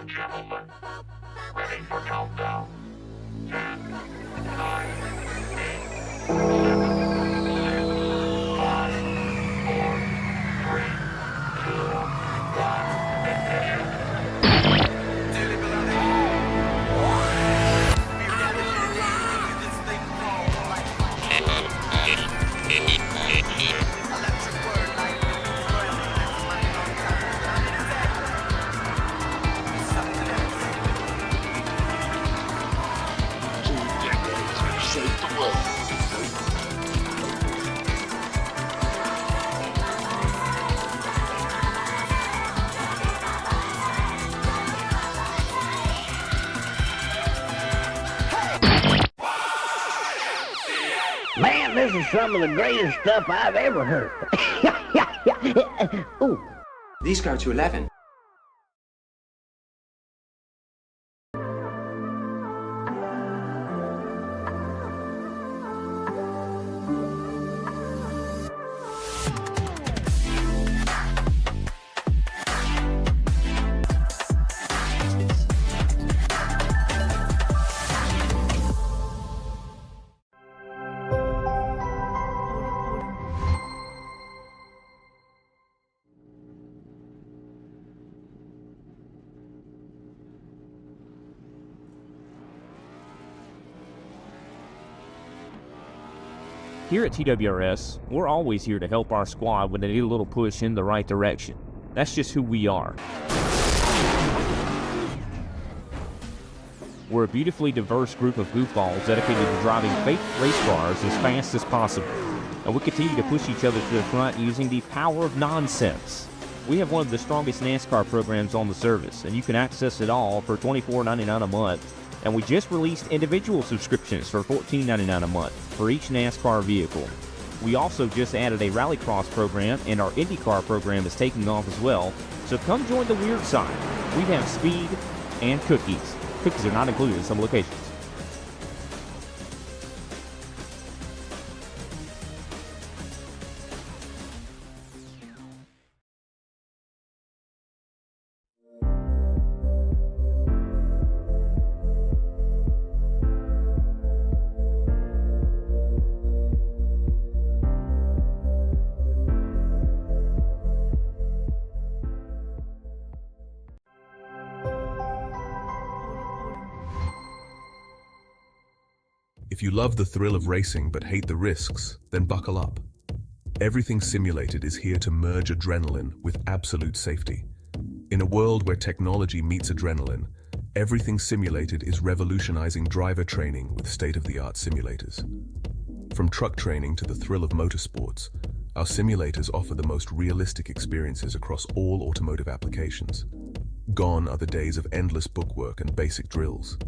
and gentlemen, ready for countdown. 10, 9, 8, 7, 6, 5, 4, 3, 2, 1, ignition. Man, this is some of the greatest stuff I've ever heard. Ooh. These go to 11. Here at TWRS, we're always here to help our squad when they need a little push in the right direction. That's just who we are. We're a beautifully diverse group of goofballs dedicated to driving fake race cars as fast as possible. And we continue to push each other to the front using the power of nonsense. We have one of the strongest NASCAR programs on the service, and you can access it all for $24.99 a month. And we just released individual subscriptions for $14.99 a month for each NASCAR vehicle. We also just added a Rallycross program, and our IndyCar program is taking off as well. So come join the weird side. We have speed and cookies. Cookies are not included in some locations. If you love the thrill of racing but hate the risks, then buckle up. Everything Simulated is here to merge adrenaline with absolute safety. In a world where technology meets adrenaline, Everything Simulated is revolutionizing driver training with state-of-the-art simulators. From truck training to the thrill of motorsports, our simulators offer the most realistic experiences across all automotive applications. Gone are the days of endless bookwork and basic drills.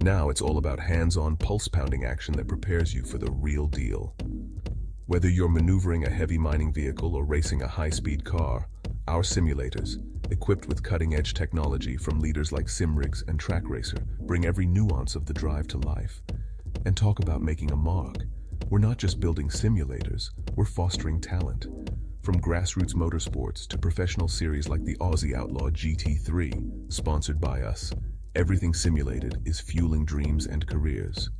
Now it's all about hands-on, pulse-pounding action that prepares you for the real deal. Whether you're maneuvering a heavy mining vehicle or racing a high-speed car, our simulators, equipped with cutting-edge technology from leaders like Simrigs and Track Racer, bring every nuance of the drive to life. And talk about making a mark. We're not just building simulators, we're fostering talent. From grassroots motorsports to professional series like the Aussie Outlaw GT3, sponsored by us, Everything Simulated is fueling dreams and careers.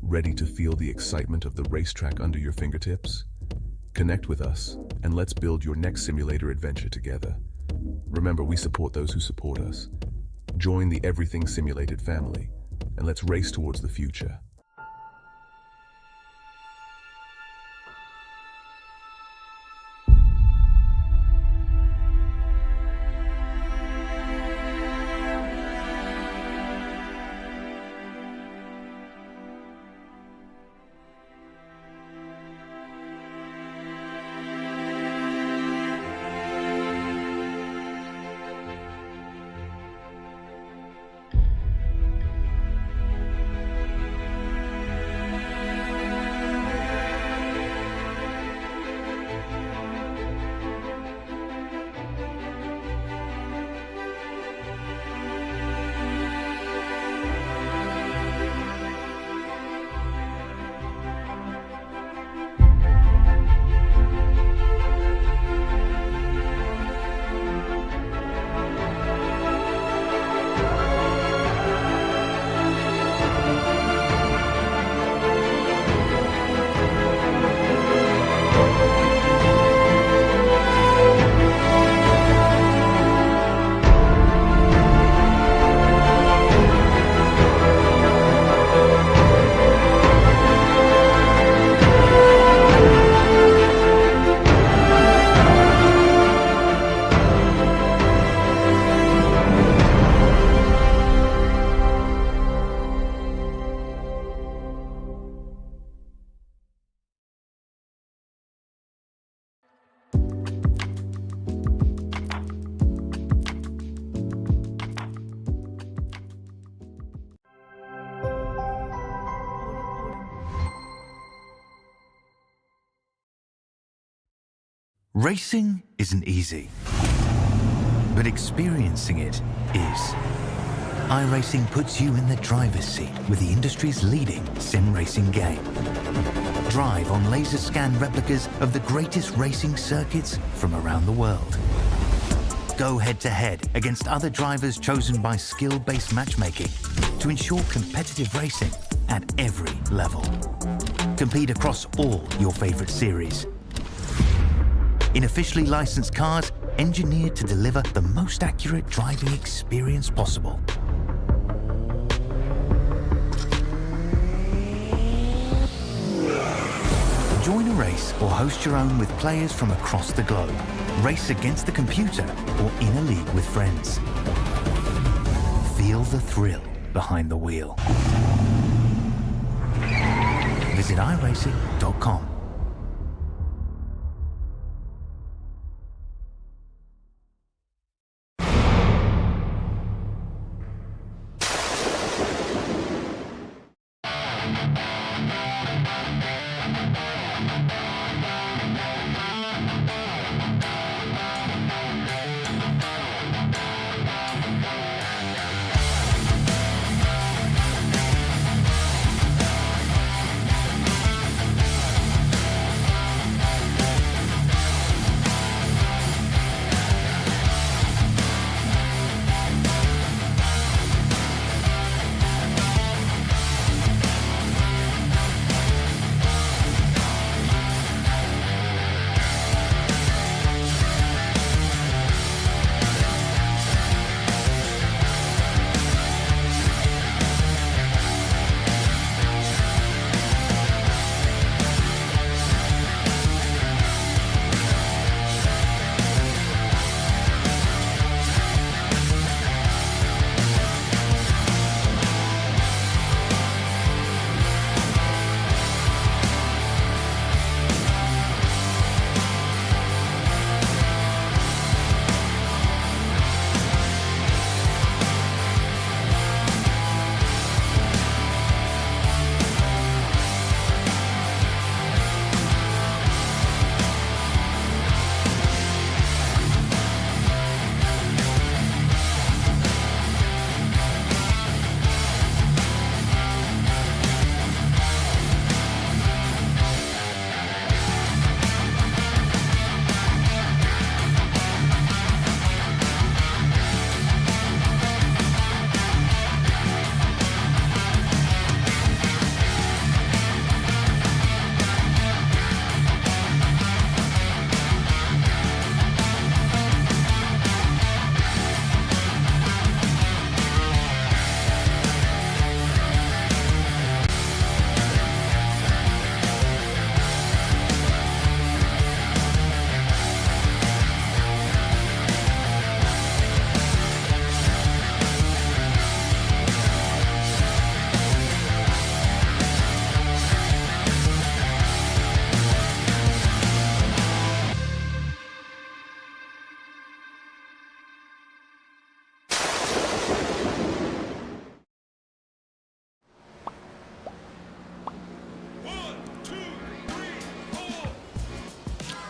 Ready to feel the excitement of the racetrack under your fingertips? Connect with us, and let's build your next simulator adventure together. Remember, we support those who support us. Join the Everything Simulated family, and let's race towards the future. Racing isn't easy, but experiencing it is. iRacing puts you in the driver's seat with the industry's leading sim racing game. Drive on laser scan replicas of the greatest racing circuits from around the world. Go head-to-head against other drivers chosen by skill-based matchmaking to ensure competitive racing at every level. Compete across all your favorite series in officially licensed cars engineered to deliver the most accurate driving experience possible. Join a race or host your own with players from across the globe. Race against the computer or in a league with friends. Feel the thrill behind the wheel. Visit iRacing.com.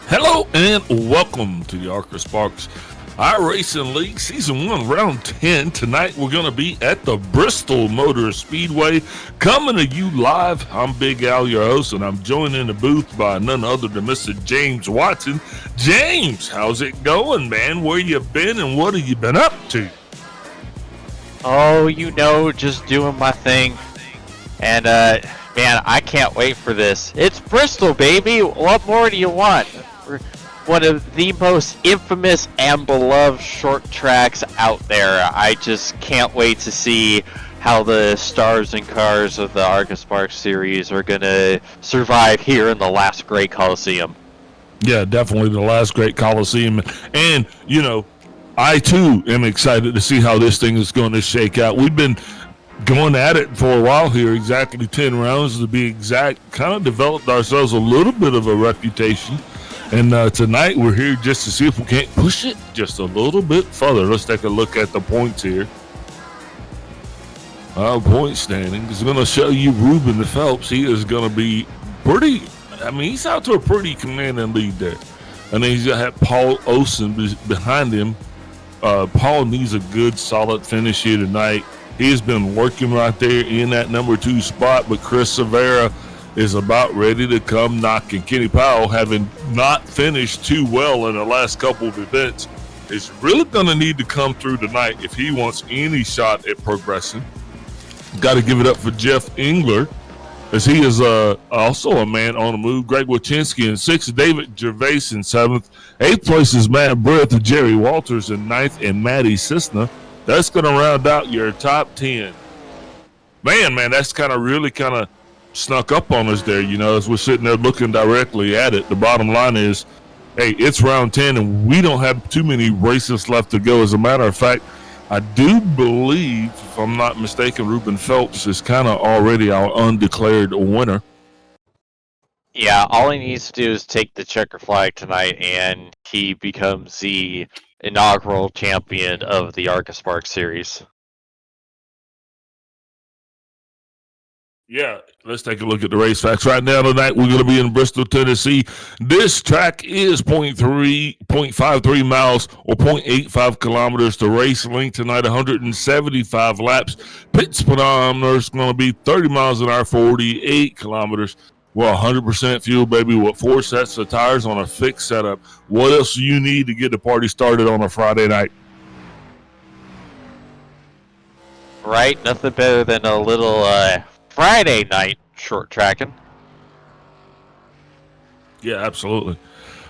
Hello and welcome to the ARCA Sparks iRacing League Season 1 Round 10. Tonight we're going to be at the Bristol Motor Speedway coming to you live. I'm Big Al, your host, and I'm joined in the booth by none other than Mr. James Watson. James, how's it going, man? Where you been and what have you been up to? Oh, you know, just doing my thing. And, man, I can't wait for this. It's Bristol, baby. What more do you want? One of the most infamous and beloved short tracks out there. I just can't wait to see how the stars and cars of the ARCA Sparks series are going to survive here in the Last Great Colosseum. Yeah, definitely the Last Great Colosseum. And, you know, I, too, am excited to see how this thing is going to shake out. We've been going at it for a while here, exactly 10 rounds to be exact. Kind of developed ourselves a little bit of a reputation. And tonight we're here just to see if we can't push it just a little bit further. Let's take a look at the points here. Our point standing is going to show you Ruben Phelps. He is going to be pretty, I mean, he's out to a pretty commanding lead there. and then he's got Paul Olsen behind him. Paul needs a good, solid finish here tonight. He has been working right there in that number 2 spot, but Chris Severa is about ready to come knocking. Kenny Powell, having not finished too well in the last couple of events, is really going to need to come through tonight if he wants any shot at progressing. Got to give it up for Jeff Engler, as he is also a man on the move. Greg Wachinski in 6th, David Gervais in 7th. 8th place is Matt Brith, Jerry Walters in 9th, and Matty Cisna. That's going to round out your top 10. Man, that's kind of snuck up on us there, as we're sitting there looking directly at it. The bottom line is, hey, it's round 10, and we don't have too many races left to go. As a matter of fact, I do believe, if I'm not mistaken, Ruben Phelps is kind of already our undeclared winner. Yeah, all he needs to do is take the checker flag tonight, and he becomes the inaugural champion of the ARCA Spark Series. Yeah, let's take a look at the race facts. Right now tonight, we're going to be in Bristol, Tennessee. This track is 0.53 miles or 0.85 kilometers. The race length tonight, 175 laps. Pit speedometer is going to be 30 miles an hour, 48 kilometers. Well, 100% fuel, baby, with 4 sets of tires on a fixed setup. What else do you need to get the party started on a Friday night? Right, nothing better than a little Friday night short tracking. Yeah, absolutely.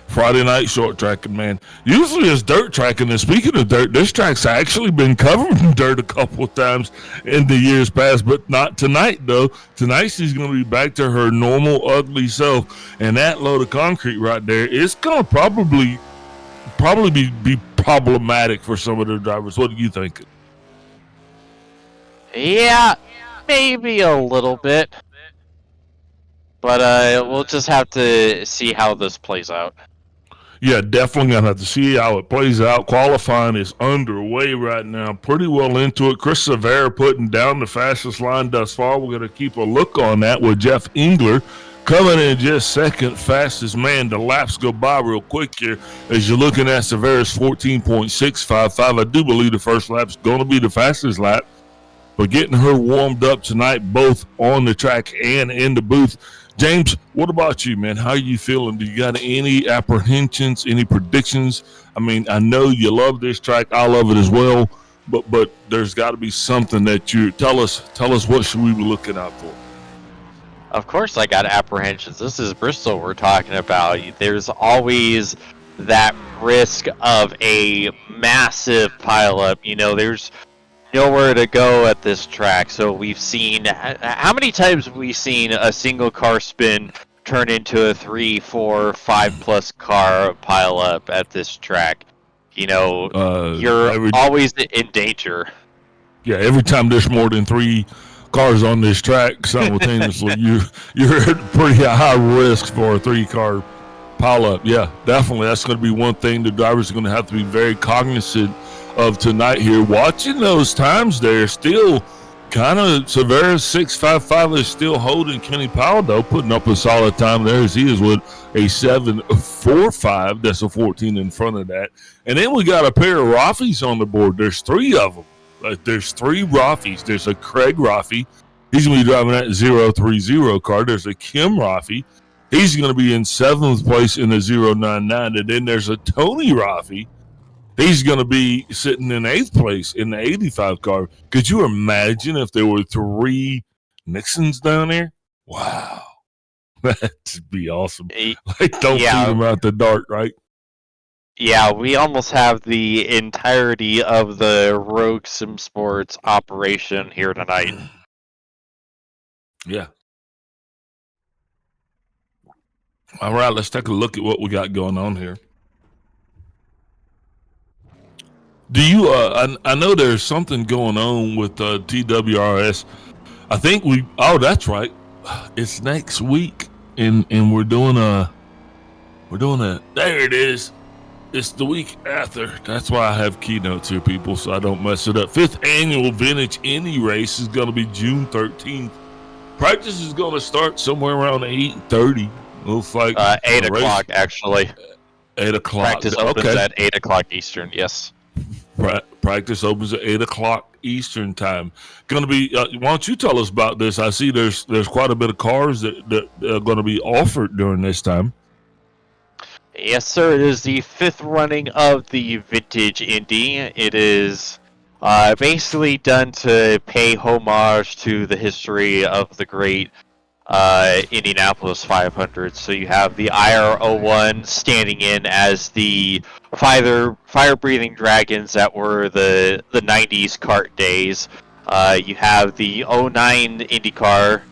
Friday night short tracking, man. Usually it's dirt tracking, and speaking of dirt, this track's actually been covered in dirt a couple of times in the years past, but not tonight, though. Tonight she's going to be back to her normal ugly self, and that load of concrete right there is going to probably be problematic for some of the drivers. What do you think? Yeah, maybe a little bit. But we'll just have to see how this plays out. Yeah, definitely going to have to see how it plays out. Qualifying is underway right now. Pretty well into it. Chris Severa putting down the fastest line thus far. We're going to keep a look on that with Jeff Engler coming in just second fastest. Man, the laps go by real quick here as you're looking at Severa's 14.655. I do believe the first lap's going to be the fastest lap. But getting her warmed up tonight, both on the track and in the booth. James, what about you, man? How are you feeling? Do you got any apprehensions, any predictions? I mean, I know you love this track. I love it as well. But there's got to be something that you tell us what should we be looking out for? Of course I got apprehensions. This is Bristol we're talking about. There's always that risk of a massive pileup. There's nowhere to go at this track. So we've seen, how many times have we seen a single car spin turn into a 3, 4, 5 plus car pile up at this track? You're always in danger. Yeah, every time there's more than 3 cars on this track simultaneously, you're at pretty high risk for a 3-car pile up. Yeah, definitely. That's going to be one thing the drivers are going to have to be very cognizant of tonight here. Watching those times there, still kind of Severa's 6.55 is still holding Kenny Powell, though, putting up a solid time there as he is with a 7.45. That's a 14 in front of that. And then we got a pair of Raffies on the board. There's 3 of them. There's 3 Raffies. There's a Craig Raffie. He's going to be driving that 030 car. There's a Kim Raffie. He's going to be in 7th place in the 099. And then there's a Tony Raffie. He's going to be sitting in 8th place in the 85 car. Could you imagine if there were 3 Nixons down there? Wow. That'd be awesome. Like, don't feed them out the dark, right? Yeah, we almost have the entirety of the Rogue Sim Sports operation here tonight. Yeah. All right, let's take a look at what we got going on here. Do you, I know there's something going on with TWRS. I think that's right. It's next week, and we're doing there it is. It's the week after. That's why I have keynotes here, people, so I don't mess it up. 5th annual Vintage Indy Race is going to be June 13th. Practice is going to start somewhere around 8:30. Looks like 8 o'clock, actually. 8 o'clock. Practice opens at 8 o'clock Eastern. Yes. Practice opens at 8 o'clock Eastern time. Going to be. Why don't you tell us about this? I see there's quite a bit of cars that are going to be offered during this time. Yes, sir. It is the 5th running of the Vintage Indy. It is basically done to pay homage to the history of the great Indianapolis 500. So you have the IR01 standing in as the fire-breathing dragons that were the 90s kart days. You have the 09 IndyCar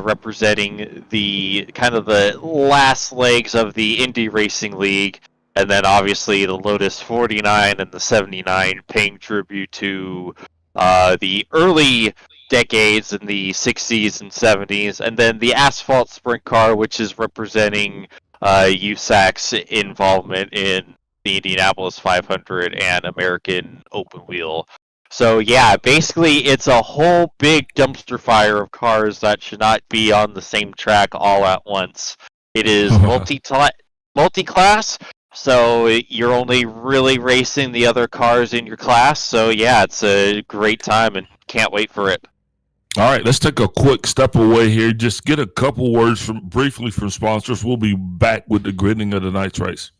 representing the kind of the last legs of the Indy Racing League, and then obviously the Lotus 49 and the 79 paying tribute to the early decades in the 60s and 70s, and then the Asphalt Sprint Car, which is representing USAC's involvement in the Indianapolis 500 and American Open Wheel. So yeah, basically it's a whole big dumpster fire of cars that should not be on the same track all at once. It is multi-class, so you're only really racing the other cars in your class. So yeah, it's a great time and can't wait for it. All right, let's take a quick step away here. Just get a couple words briefly from sponsors. We'll be back with the gridding of the night's race.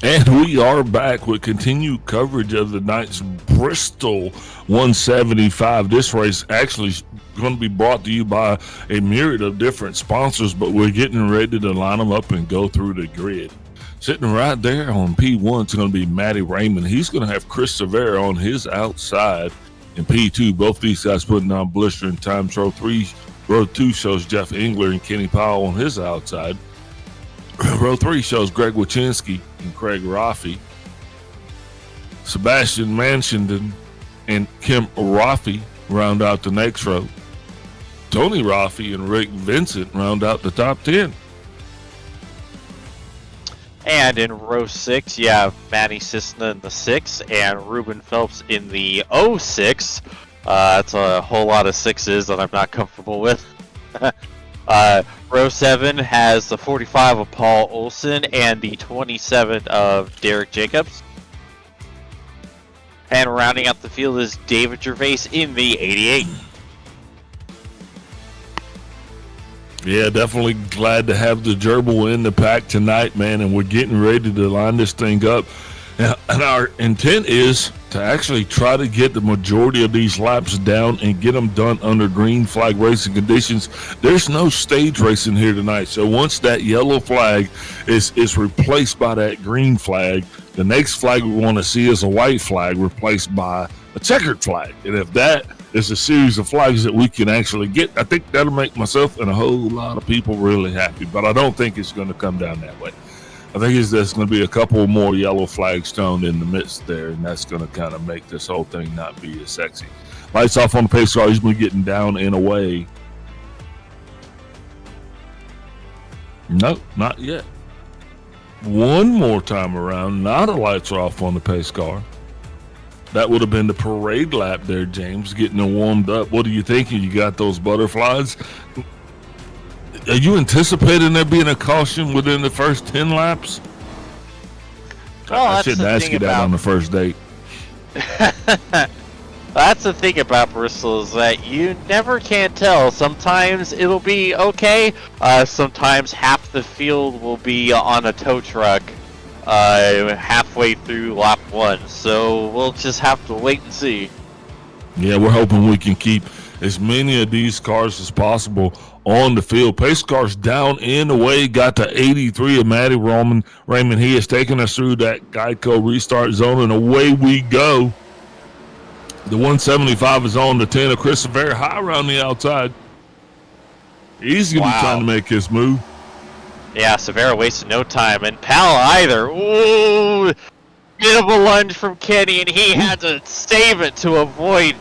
And we are back with continued coverage of the night's Bristol 175. This race actually is going to be brought to you by a myriad of different sponsors, but we're getting ready to line them up and go through the grid. Sitting right there on P1 is going to be Matty Raymond. He's going to have Chris Severa on his outside. In P2, both these guys putting on blistering times. Row 2 shows Jeff Engler and Kenny Powell on his outside. Row 3 shows Greg Wachinski and Craig Raffy. Sebastian Manshenden and Kim Raffy round out the next row. Tony Raffy and Rick Vincent round out the top 10. And in row 6, you have Matty Cisna in the 6 and Ruben Phelps in the 06. That's a whole lot of 6s that I'm not comfortable with. Row 7 has the 45 of Paul Olson and the 27 of Derek Jacobs. And rounding out the field is David Gervais in the 88. Yeah, definitely glad to have the gerbil in the pack tonight, man, and we're getting ready to line this thing up. And our intent is to actually try to get the majority of these laps down and get them done under green flag racing conditions. There's no stage racing here tonight, so once that yellow flag is replaced by that green flag, the next flag we want to see is a white flag replaced by a checkered flag. And if that is a series of flags that we can actually get, I think that'll make myself and a whole lot of people really happy. But I don't think it's going to come down that way. I think there's going to be a couple more yellow flags thrown in the midst there, and that's going to kind of make this whole thing not be as sexy. Lights off on the pace car. He's been getting down and away. Nope, not yet. One more time around. Now the lights are off on the pace car. That would have been the parade lap there, James, getting it warmed up. What are you thinking? You got those butterflies? Are you anticipating there being a caution within the first 10 laps? Well, I shouldn't ask you that on the first date. That's the thing about Bristol is that you never can tell. Sometimes it'll be okay. Sometimes half the field will be on a tow truck halfway through lap 1. So we'll just have to wait and see. Yeah, we're hoping we can keep as many of these cars as possible on the field. Pace cars down and away. Got to 83 of Matty Raymond. He has taken us through that Geico restart zone, and away we go. The 175 is on the 10 of Chris Severa, high around the outside. He's going to be trying to make his move. Yeah, Severa wasted no time, and Powell either. Ooh, bit of a lunge from Kenny, and he had to save it to avoid.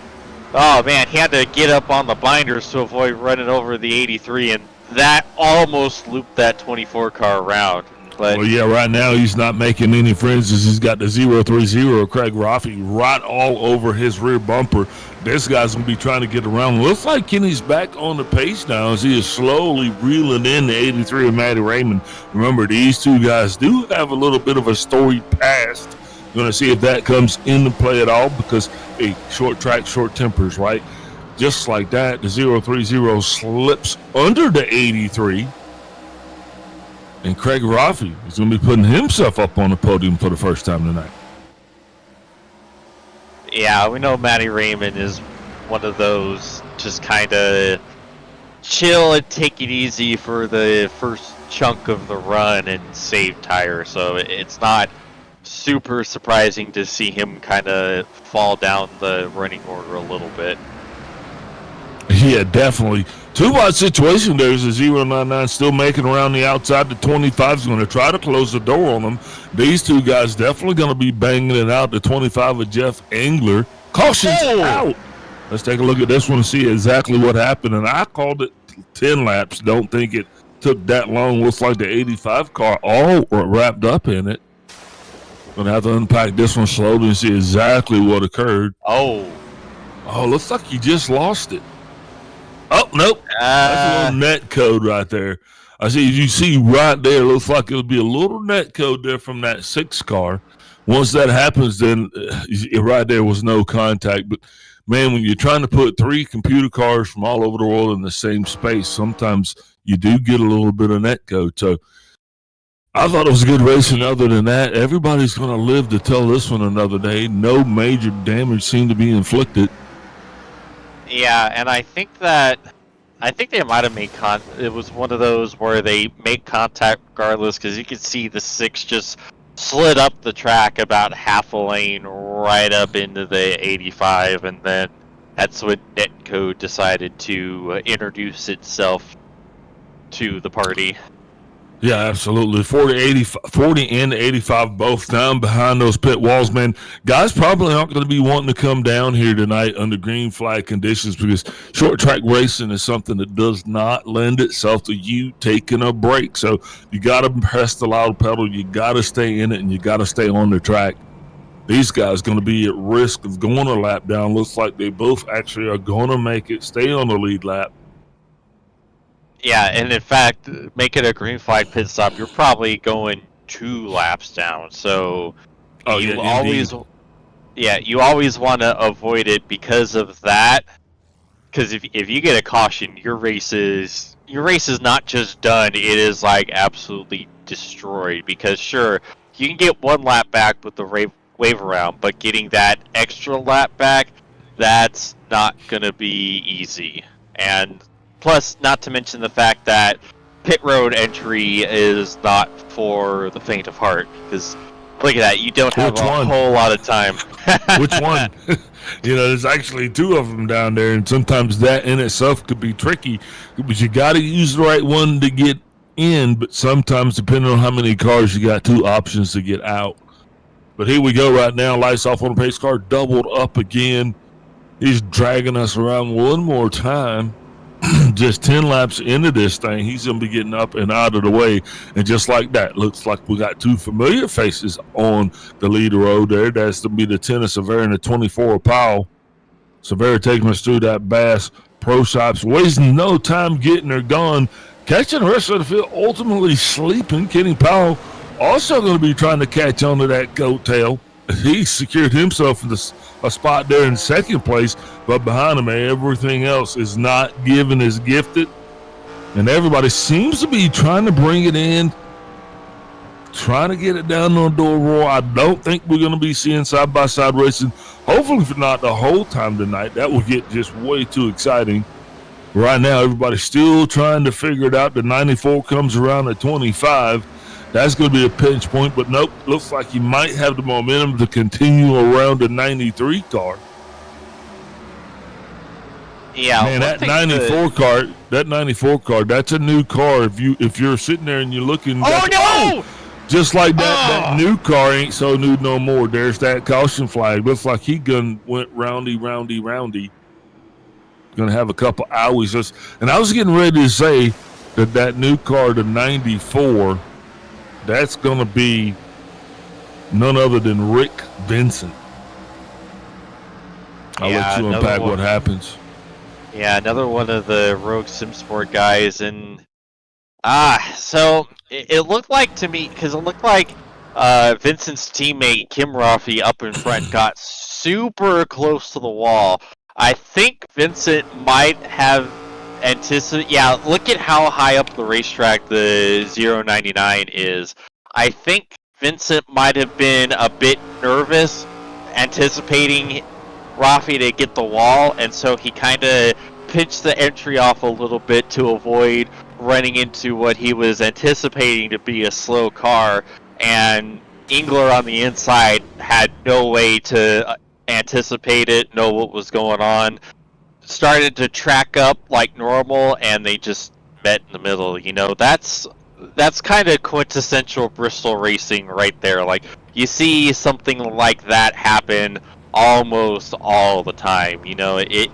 Oh man, he had to get up on the blinders to avoid running over the 83, and that almost looped that 24 car around. But well, yeah, right now he's not making any friends as he's got the 030 Craig Roffey right all over his rear bumper. This guy's going to be trying to get around. Looks like Kenny's back on the pace now as he is slowly reeling in the 83 of Matty Raymond. Remember, these two guys do have a little bit of a storied past. Going to see if that comes into play at all because, hey, short track, short tempers, right? Just like that, the 030 slips under the 83. And Craig Roffey is going to be putting himself up on the podium for the first time tonight. yeah, we know Matty Raymond is one of those just kind of chill and take it easy for the first chunk of the run and save tires. So it's not super surprising to see him kind of fall down the running order a little bit. Yeah, definitely. Two-wide situation. There's a 099 still making around the outside. The 25 is going to try to close the door on them. These two guys definitely going to be banging it out. The 25 of Jeff Engler. Caution's out. Let's take a look at this one and see exactly what happened. And I called it 10 laps. Don't think it took that long. Looks like the 85 car all wrapped up in it. Going to have to unpack this one slowly and see exactly what occurred. Oh, looks like you just lost it. Oh, nope. That's a little net code right there. I see, you see right there, looks like it'll be a little net code there from that 6 car. Once that happens, then right there was no contact. But, man, when you're trying to put 3 computer cars from all over the world in the same space, sometimes you do get a little bit of net code. So I thought it was good racing. Other than that, everybody's going to live to tell this one another day. No major damage seemed to be inflicted. yeah, and I think they might have made it was one of those where they make contact regardless, because you could see the 6 just slid up the track about half a lane right up into the 85, and then that's when Netcode decided to introduce itself to the party. Yeah, absolutely. 40 and 85 both down behind those pit walls, man. Guys probably aren't going to be wanting to come down here tonight under green flag conditions because short track racing is something that does not lend itself to you taking a break. So you got to press the loud pedal. You got to stay in it, and you got to stay on the track. These guys going to be at risk of going a lap down. Looks like they both actually are going to make it, stay on the lead lap. Yeah, and in fact, make it a green flag pit stop, you're probably going 2 laps down. So you always want to avoid it because of that. Because if you get a caution, your race is not just done; it is like absolutely destroyed. Because sure, you can get 1 lap back with the wave around, but getting that extra lap back, that's not gonna be easy. And plus, not to mention the fact that pit road entry is not for the faint of heart, because look at that, you don't have a whole lot of time. Which one? There's actually 2 of them down there, and sometimes that in itself could be tricky, but you got to use the right one to get in, but sometimes, depending on how many cars, you got 2 options to get out. But here we go right now, lights off on the pace car, doubled up again. He's dragging us around one more time. Just 10 laps into this thing, he's going to be getting up and out of the way. And just like that, looks like we got 2 familiar faces on the lead road there. That's to be the 10 of Severa and the 24 of Powell. Severa taking us through that Bass Pro Shops, wasting no time getting her gone, catching the rest of the field, ultimately sleeping. Kenny Powell also going to be trying to catch onto that coattail. He secured himself in a spot there in second place, but behind him, everything else is not given as gifted. And everybody seems to be trying to bring it in, trying to get it down on the door roll. I don't think we're going to be seeing side-by-side racing, hopefully for not the whole time tonight. That will get just way too exciting. Right now, everybody's still trying to figure it out. The 94 comes around at 25. That's going to be a pinch point, but nope, looks like he might have the momentum to continue around the 93 car. Yeah, man, that 94 car, that's a new car. If you're sitting there and you're looking, oh no! Just like that new car ain't so new no more. There's that caution flag. Looks like he went roundy. Gonna have a couple hours. And I was getting ready to say that new car, the 94, that's gonna be none other than Rick Vincent. I'll let you unpack what happens. Yeah, another one of the Rogue SimSport guys, and so it looked like to me, because it looked like Vincent's teammate Kim Rafi up in front got super close to the wall. I think Vincent might have anticipated. Yeah, look at how high up the racetrack the 099 is. I think Vincent might have been a bit nervous, anticipating Rafi to get the wall, and so he kind of pitched the entry off a little bit to avoid running into what he was anticipating to be a slow car, and Engler on the inside had no way to anticipate it, know what was going on, started to track up like normal, and they just met in the middle. You know, that's kind of quintessential Bristol racing right there. Like, you see something like that happen almost all the time. You know, it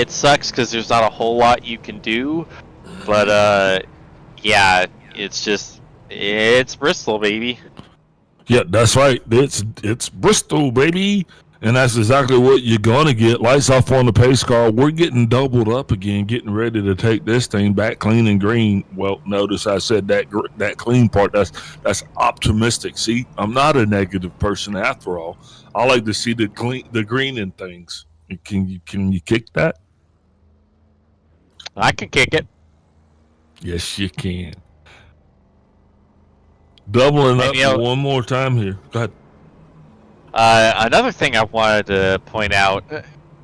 sucks because there's not a whole lot you can do, but yeah, it's Bristol, baby. Yeah, that's right. It's Bristol, baby. And that's exactly what you're going to get. Lights off on the pace car. We're getting doubled up again, getting ready to take this thing back clean and green. Well, notice I said that clean part. That's optimistic. See, I'm not a negative person after all. I like to see the green in things. Can you kick that? I can kick it. Yes, you can. Doubling up one more time here. Go ahead. Another thing I wanted to point out,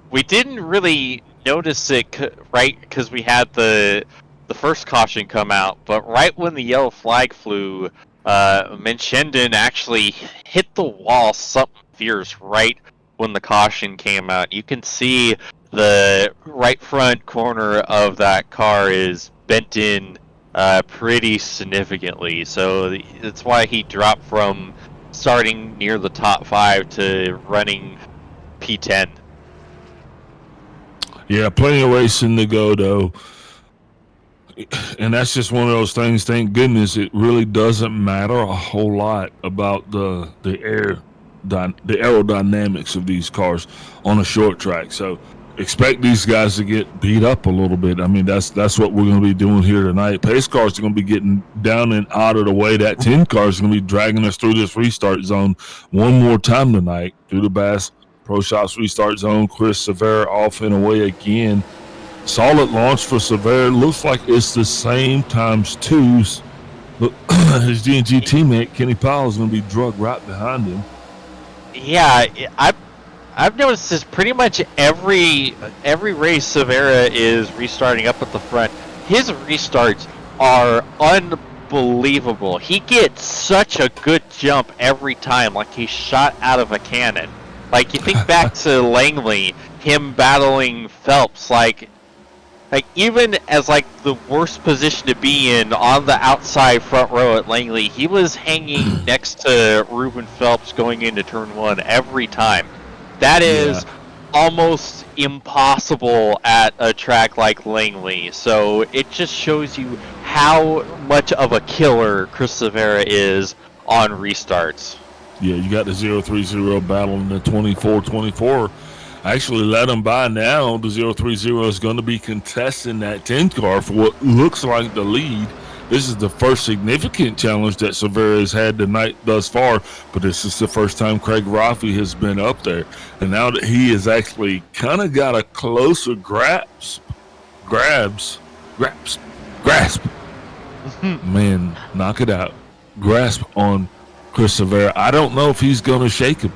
we didn't really notice it, right, because we had the first caution come out, but right when the yellow flag flew, Menchenden actually hit the wall something fierce right when the caution came out. You can see the right front corner of that car is bent in pretty significantly, so that's why he dropped from starting near the top 5 to running P10. Yeah, plenty of racing to go, though. And that's just one of those things, thank goodness, it really doesn't matter a whole lot about the aerodynamics of these cars on a short track. So expect these guys to get beat up a little bit. I mean, that's what we're going to be doing here tonight. Pace cars are going to be getting down and out of the way. That 10 car is going to be dragging us through this restart zone one more time tonight through the Bass Pro Shops restart zone. Chris Severa off and away again. Solid launch for Severa. Looks like it's the same times twos. Look, his G&G teammate Kenny Powell is going to be drugged right behind him. Yeah, I've noticed this pretty much every race Severa is restarting up at the front. His restarts are unbelievable. He gets such a good jump every time, like he's shot out of a cannon. Like, you think back to Langley, him battling Phelps, like even as like the worst position to be in on the outside front row at Langley, he was hanging next to Ruben Phelps going into turn 1 every time. That is almost impossible at a track like Langley. So it just shows you how much of a killer Chris Severa is on restarts. Yeah, you got the 030 battling the 24-24. Actually let him by now. The 030 is going to be contesting that 10 car for what looks like the lead. This is the first significant challenge that Severa has had tonight thus far, but this is the first time Craig Rafi has been up there. And now that he has actually kind of got a closer grasp. Man, knock it out. Grasp on Chris Severa. I don't know if he's going to shake him.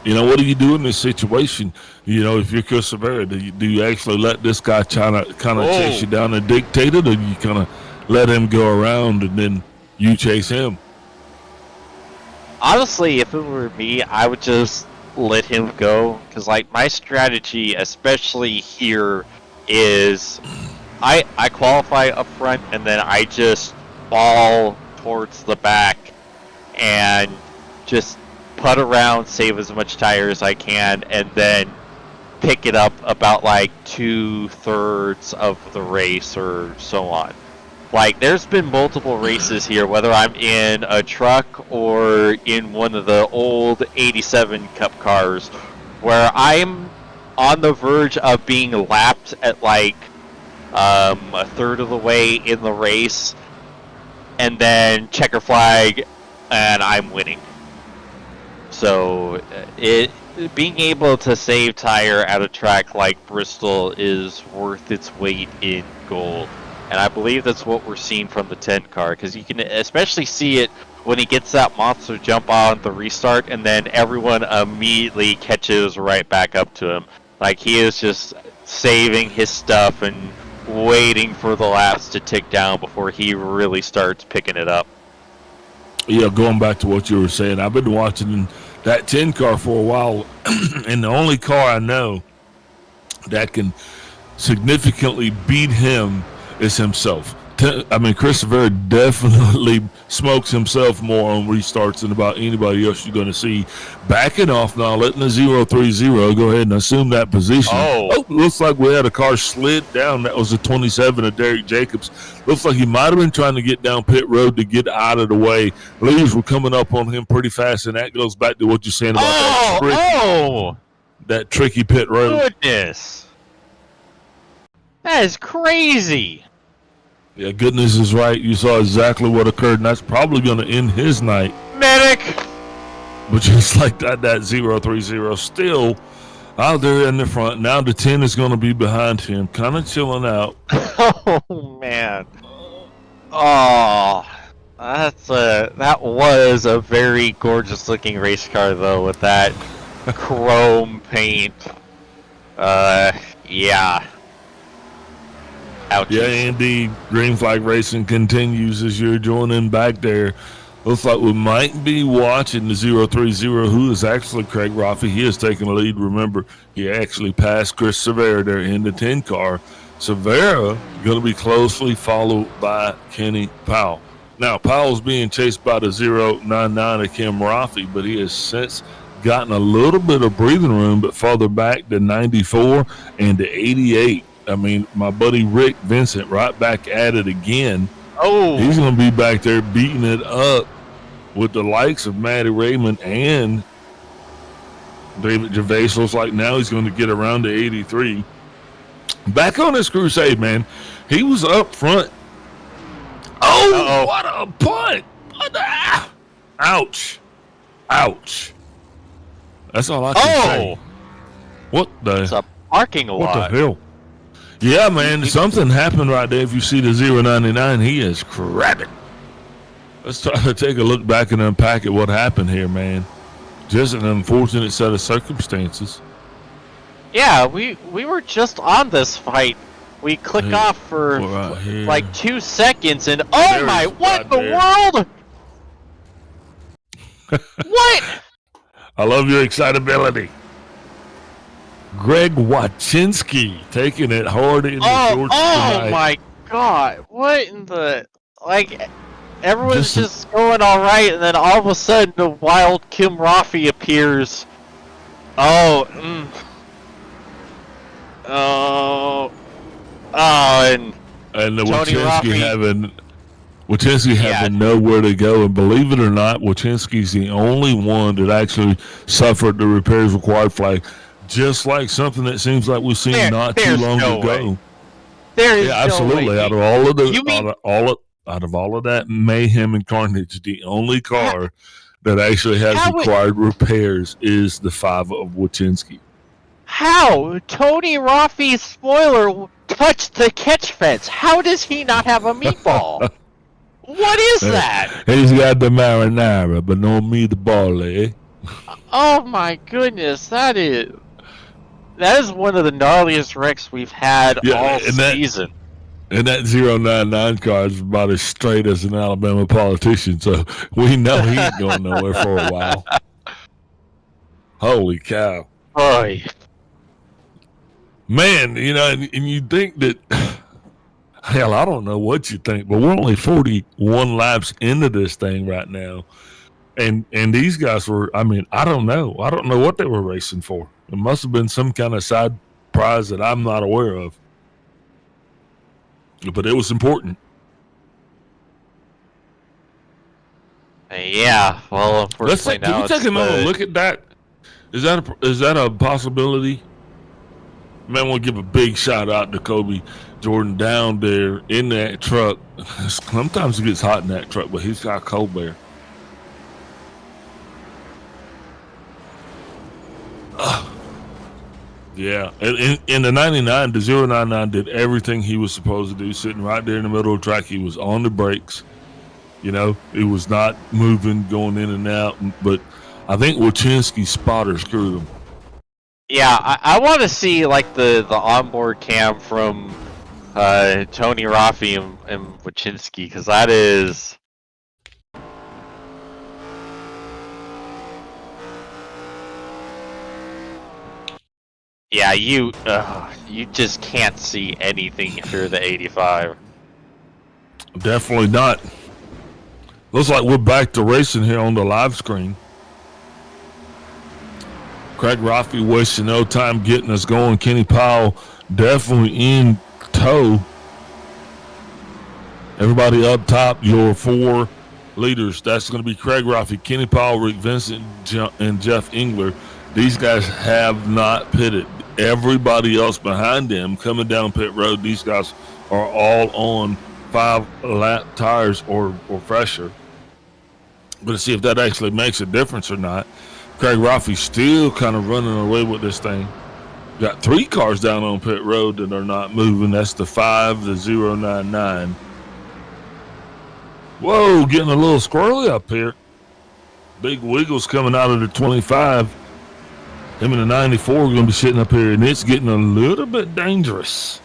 You know, what do you do in this situation? You know, if you're Chris Severa, do you actually let this guy kind of chase you down and dictate it, or do you kind of let him go around and then you chase him? Honestly, if it were me, I would just let him go, because like my strategy, especially here, is I qualify up front and then I just fall towards the back and just putt around, save as much tire as I can, and then pick it up about like 2/3 of the race or so on. Like, there's been multiple races here, whether I'm in a truck or in one of the old 87 Cup cars, where I'm on the verge of being lapped at like a third of the way in the race, and then checker flag, and I'm winning. So being able to save tire at a track like Bristol is worth its weight in gold. And I believe that's what we're seeing from the 10 car, because you can especially see it when he gets that monster jump on the restart, and then everyone immediately catches right back up to him. Like, he is just saving his stuff and waiting for the laps to tick down before he really starts picking it up. Yeah, going back to what you were saying, I've been watching that 10 car for a while, and the only car I know that can significantly beat him is himself. I mean, Christopher definitely smokes himself more on restarts than about anybody else you're going to see. Backing off now, letting the 030 go ahead and assume that position. Oh, looks like we had a car slid down. That was the 27 of Derek Jacobs. Looks like he might have been trying to get down pit road to get out of the way. Leaves were coming up on him pretty fast, and that goes back to what you're saying about that tricky pit road. Goodness. That is crazy. Yeah, goodness is right. You saw exactly what occurred, and that's probably going to end his night. Medic! But just like that 030 still out there in the front. Now the 10 is going to be behind him, kind of chilling out. Oh, man. Oh, that was a very gorgeous-looking race car, though, with that chrome paint. Yeah. Ouchies. Yeah, indeed. Green flag racing continues as you're joining back there. Looks like we might be watching the 030, who is actually Craig Roffey. He is taking the lead. Remember, he actually passed Chris Severa there in the 10 car. Severa going to be closely followed by Kenny Powell. Now, Powell's being chased by the 099 of Kim Roffey, but he has since gotten a little bit of breathing room, but farther back to 94 and to 88. I mean, my buddy Rick Vincent right back at it again. Oh, he's going to be back there beating it up with the likes of Matty Raymond and David Gervais. Looks like now he's going to get around to 83. Back on this crusade, man. He was up front. Oh, what a punt. Ouch. Ouch. That's all I can say. What the? It's a parking lot. What the hell? Yeah, man, something happened right there. If you see the 099, he is crabbing. Let's try to take a look back and unpack it. What happened here, man? Just an unfortunate set of circumstances. Yeah, we were just on this fight. We click off for like 2 seconds, and oh my, what the world? What? I love your excitability. Greg Wachinski taking it hard in the shorts tonight. Oh my god, what in the, like, everyone's just going alright, and then all of a sudden the wild Kim Roffey appears. And the Tony Wachinski having nowhere to go, and believe it or not, Wachinski's the only one that actually suffered the repairs required flag. Just like something that seems like we've seen not too long ago. There is absolutely. Out of all of the, out of all of that mayhem and carnage, the only car that actually has required repairs is the 5 of Wachinski. How? Tony Roffey's spoiler touched the catch fence. How does he not have a meatball? What is that? He's got the marinara, but no meatball, eh? Oh my goodness, that is one of the gnarliest wrecks we've had all season. And that 099 car is about as straight as an Alabama politician, so we know he ain't going nowhere for a while. Holy cow. Boy. Man, you know, and you think that Hell, I don't know what you think, but we're only 41 laps into this thing right now. And these guys were, I mean, I don't know. I don't know what they were racing for. It must have been some kind of side prize that I'm not aware of. But it was important. Yeah, well, unfortunately Can now we take another look at that? Is that a possibility? Man, we'll give a big shout out to Kobe Jordan down there in that truck. Sometimes it gets hot in that truck, but he's got cold bear. Yeah, in the 99, the 099 did everything he was supposed to do, sitting right there in the middle of the track. He was on the brakes. You know, it was not moving, going in and out. But I think Wachinski's spotter screwed him. Yeah, I want to see like the onboard cam from Tony Raffi and Wachinski, because that is. Yeah, you just can't see anything if you're the 85. Definitely not. Looks like we're back to racing here on the live screen. Craig Raffi wasting no time getting us going. Kenny Powell definitely in tow. Everybody up top, your four leaders. That's going to be Craig Raffi, Kenny Powell, Rick Vincent, and Jeff Engler. These guys have not pitted. Everybody else behind them coming down pit road, these guys are all on 5-lap tires or fresher. But to see if that actually makes a difference or not. Craig Raffi's still kind of running away with this thing. Got 3 cars down on pit road that are not moving. That's the 5, the 099. Whoa, getting a little squirrely up here. Big wiggles coming out of the 25. Him and the 94 are going to be sitting up here, and it's getting a little bit dangerous.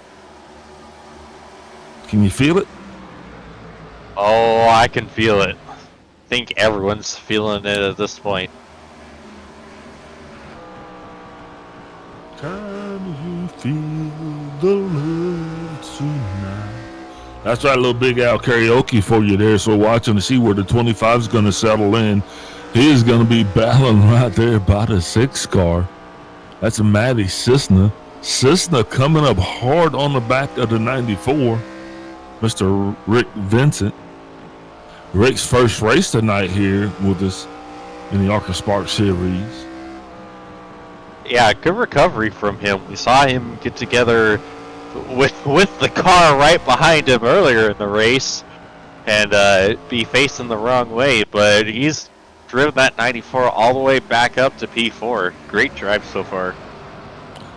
Can you feel it? Oh, I can feel it. I think everyone's feeling it at this point. Can you feel the love tonight? That's right, little Big Al karaoke for you there. So watching to see where the 25 is going to settle in. He is going to be battling right there by the 6 car. That's a Matty Cisna. Cisna coming up hard on the back of the 94. Mr. Rick Vincent. Rick's first race tonight here with us in the ARCA Spark Series. Yeah, good recovery from him. We saw him get together with the car right behind him earlier in the race and be facing the wrong way, but he's driven that 94 all the way back up to P4. Great drive so far.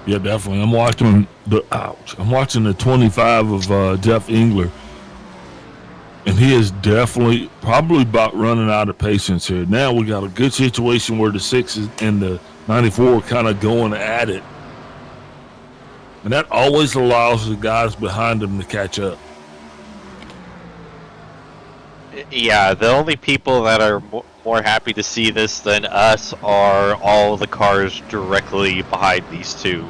Yeah, definitely. I'm watching the 25 of Jeff Engler, and he is definitely probably about running out of patience here. Now we got a good situation where the 6 and the 94 are kind of going at it, and that always allows the guys behind them to catch up. Yeah, the only people that are more happy to see this than us are all the cars directly behind these two.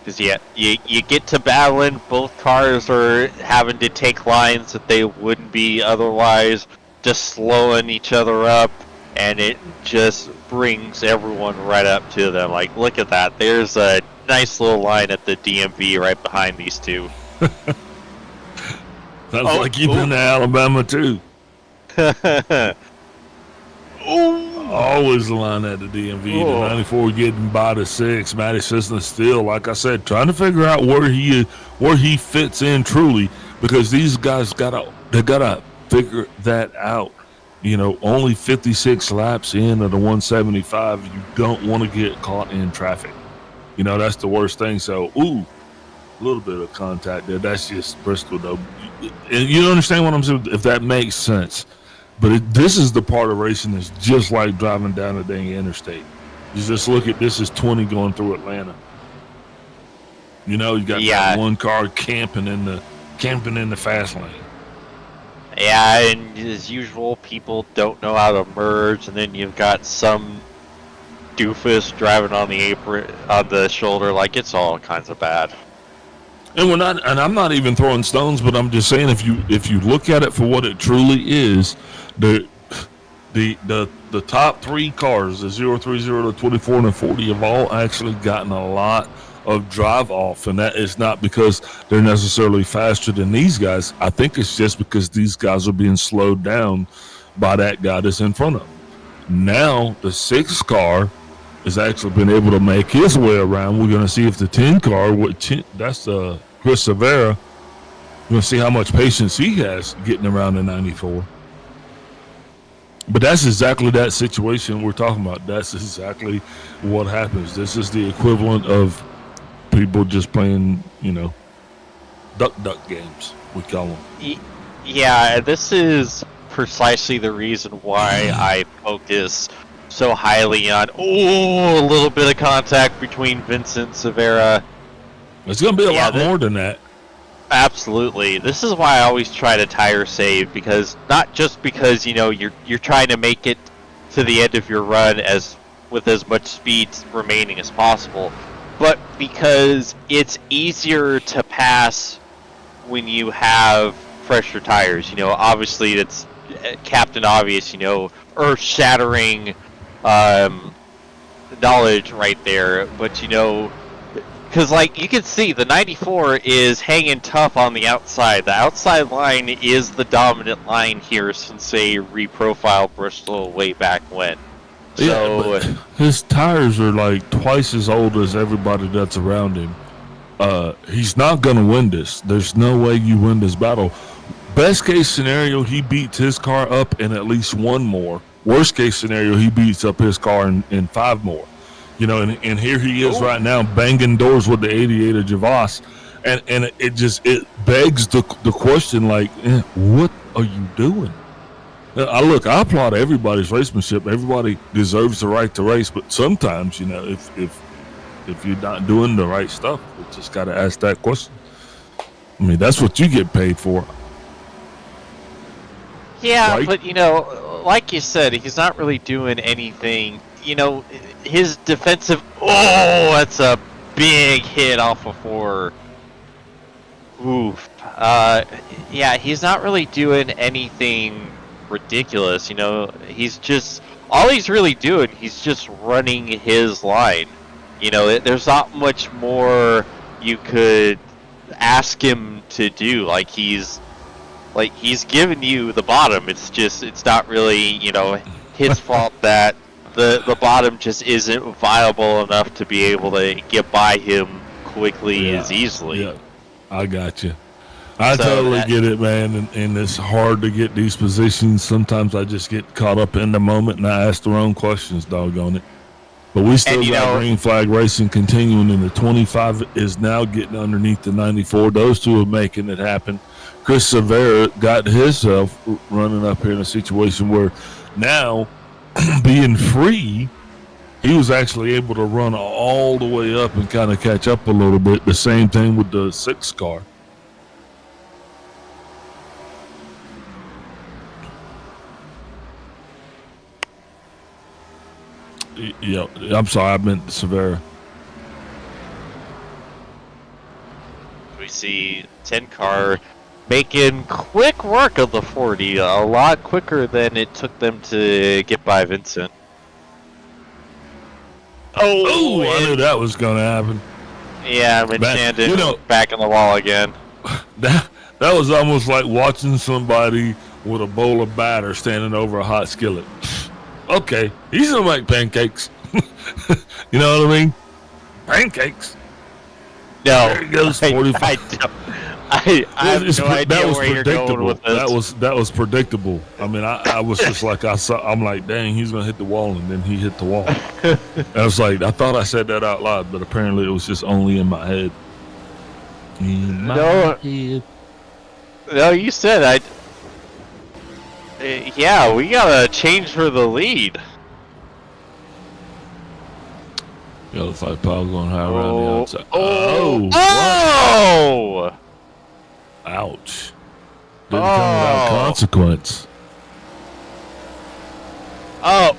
Because yeah, you get to battling, both cars are having to take lines that they wouldn't be otherwise, just slowing each other up, and it just brings everyone right up to them. Like, look at that. There's a nice little line at the DMV right behind these two. Sounds like you've been to Alabama too. Always the line at the DMV. The 94 getting by the 6. Matty Cisna still, like I said, trying to figure out where he fits in truly, because these guys gotta figure that out. You know, only 56 laps in of the 175. You don't want to get caught in traffic. You know, that's the worst thing. So, a little bit of contact there. That's just Bristol, though. And you understand what I'm saying, if that makes sense. But this is the part of racing that's just like driving down a dang interstate. You just look at this is 20 going through Atlanta. You know, you got that one car camping in the fast lane. Yeah, and as usual, people don't know how to merge, and then you've got some doofus driving on the apron, on the shoulder, like it's all kinds of bad. And we're not, and I'm not even throwing stones, but I'm just saying if you look at it for what it truly is, the top 3 cars, the 030, the 24, and the 40, have all actually gotten a lot of drive off, and that is not because they're necessarily faster than these guys. I think it's just because these guys are being slowed down by that guy that's in front of them. Now the 6 car has actually been able to make his way around. We're going to see if the 10 car, that's Chris Severa, we're going to see how much patience he has getting around the 94. But that's exactly that situation we're talking about. That's exactly what happens. This is the equivalent of people just playing, duck games, we call them. Yeah, this is precisely the reason why I focus so highly on, a little bit of contact between Vincent Severa. It's going to be a lot more than that. Absolutely. This is why I always try to tire save, because not just because, you're trying to make it to the end of your run with as much speed remaining as possible, but because it's easier to pass when you have fresher tires. Obviously it's Captain Obvious, earth-shattering knowledge right there, but because you can see the 94 is hanging tough on the outside. The outside line is the dominant line here since they reprofiled Bristol way back when. So his tires are like twice as old as everybody that's around him. He's not going to win this. There's no way you win this battle. Best case scenario, he beats his car up in at least 1 more. Worst case scenario, he beats up his car in 5 more. And here he is right now banging doors with the 88 of Javas. And it begs the question, what are you doing? I applaud everybody's racemanship. Everybody deserves the right to race, but sometimes, if you're not doing the right stuff, you just got to ask that question. I mean, that's what you get paid for. Yeah, right? But, like you said, he's not really doing anything. His defensive... Oh, that's a big hit off of 4. Oof. Yeah, he's not really doing anything ridiculous, he's just... All he's really doing, he's just running his line. There's not much more you could ask him to do. He's giving you the bottom. It's not really, his fault that the bottom just isn't viable enough to be able to get by him quickly as easily. Yeah, I got you. I totally get it, man, and it's hard to get these positions. Sometimes I just get caught up in the moment and I ask the wrong questions, doggone it. But we still got green flag racing continuing, and the 25 is now getting underneath the 94. Those two are making it happen. Chris Severa got himself running up here in a situation where now, being free, he was actually able to run all the way up and kind of catch up a little bit. The same thing with the 6 car. Yeah, I'm sorry, I meant Severa. We see 10 car making quick work of the 40, a lot quicker than it took them to get by Vincent. Oh, I knew that was going to happen. Yeah, Chandon back in the wall again. That was almost like watching somebody with a bowl of batter standing over a hot skillet. Okay, he's gonna make pancakes. You know what I mean? Pancakes. No, there he goes. 45. I have no idea where you're going with this. That was predictable. I mean, I was just like I'm like, dang, he's gonna hit the wall, and then he hit the wall. I was like, I thought I said that out loud, but apparently it was just only in my head. No, you said yeah, we gotta change for the lead. Yellow 5 pile going high around the outside. Oh! Ouch. Didn't come without consequence. Huh?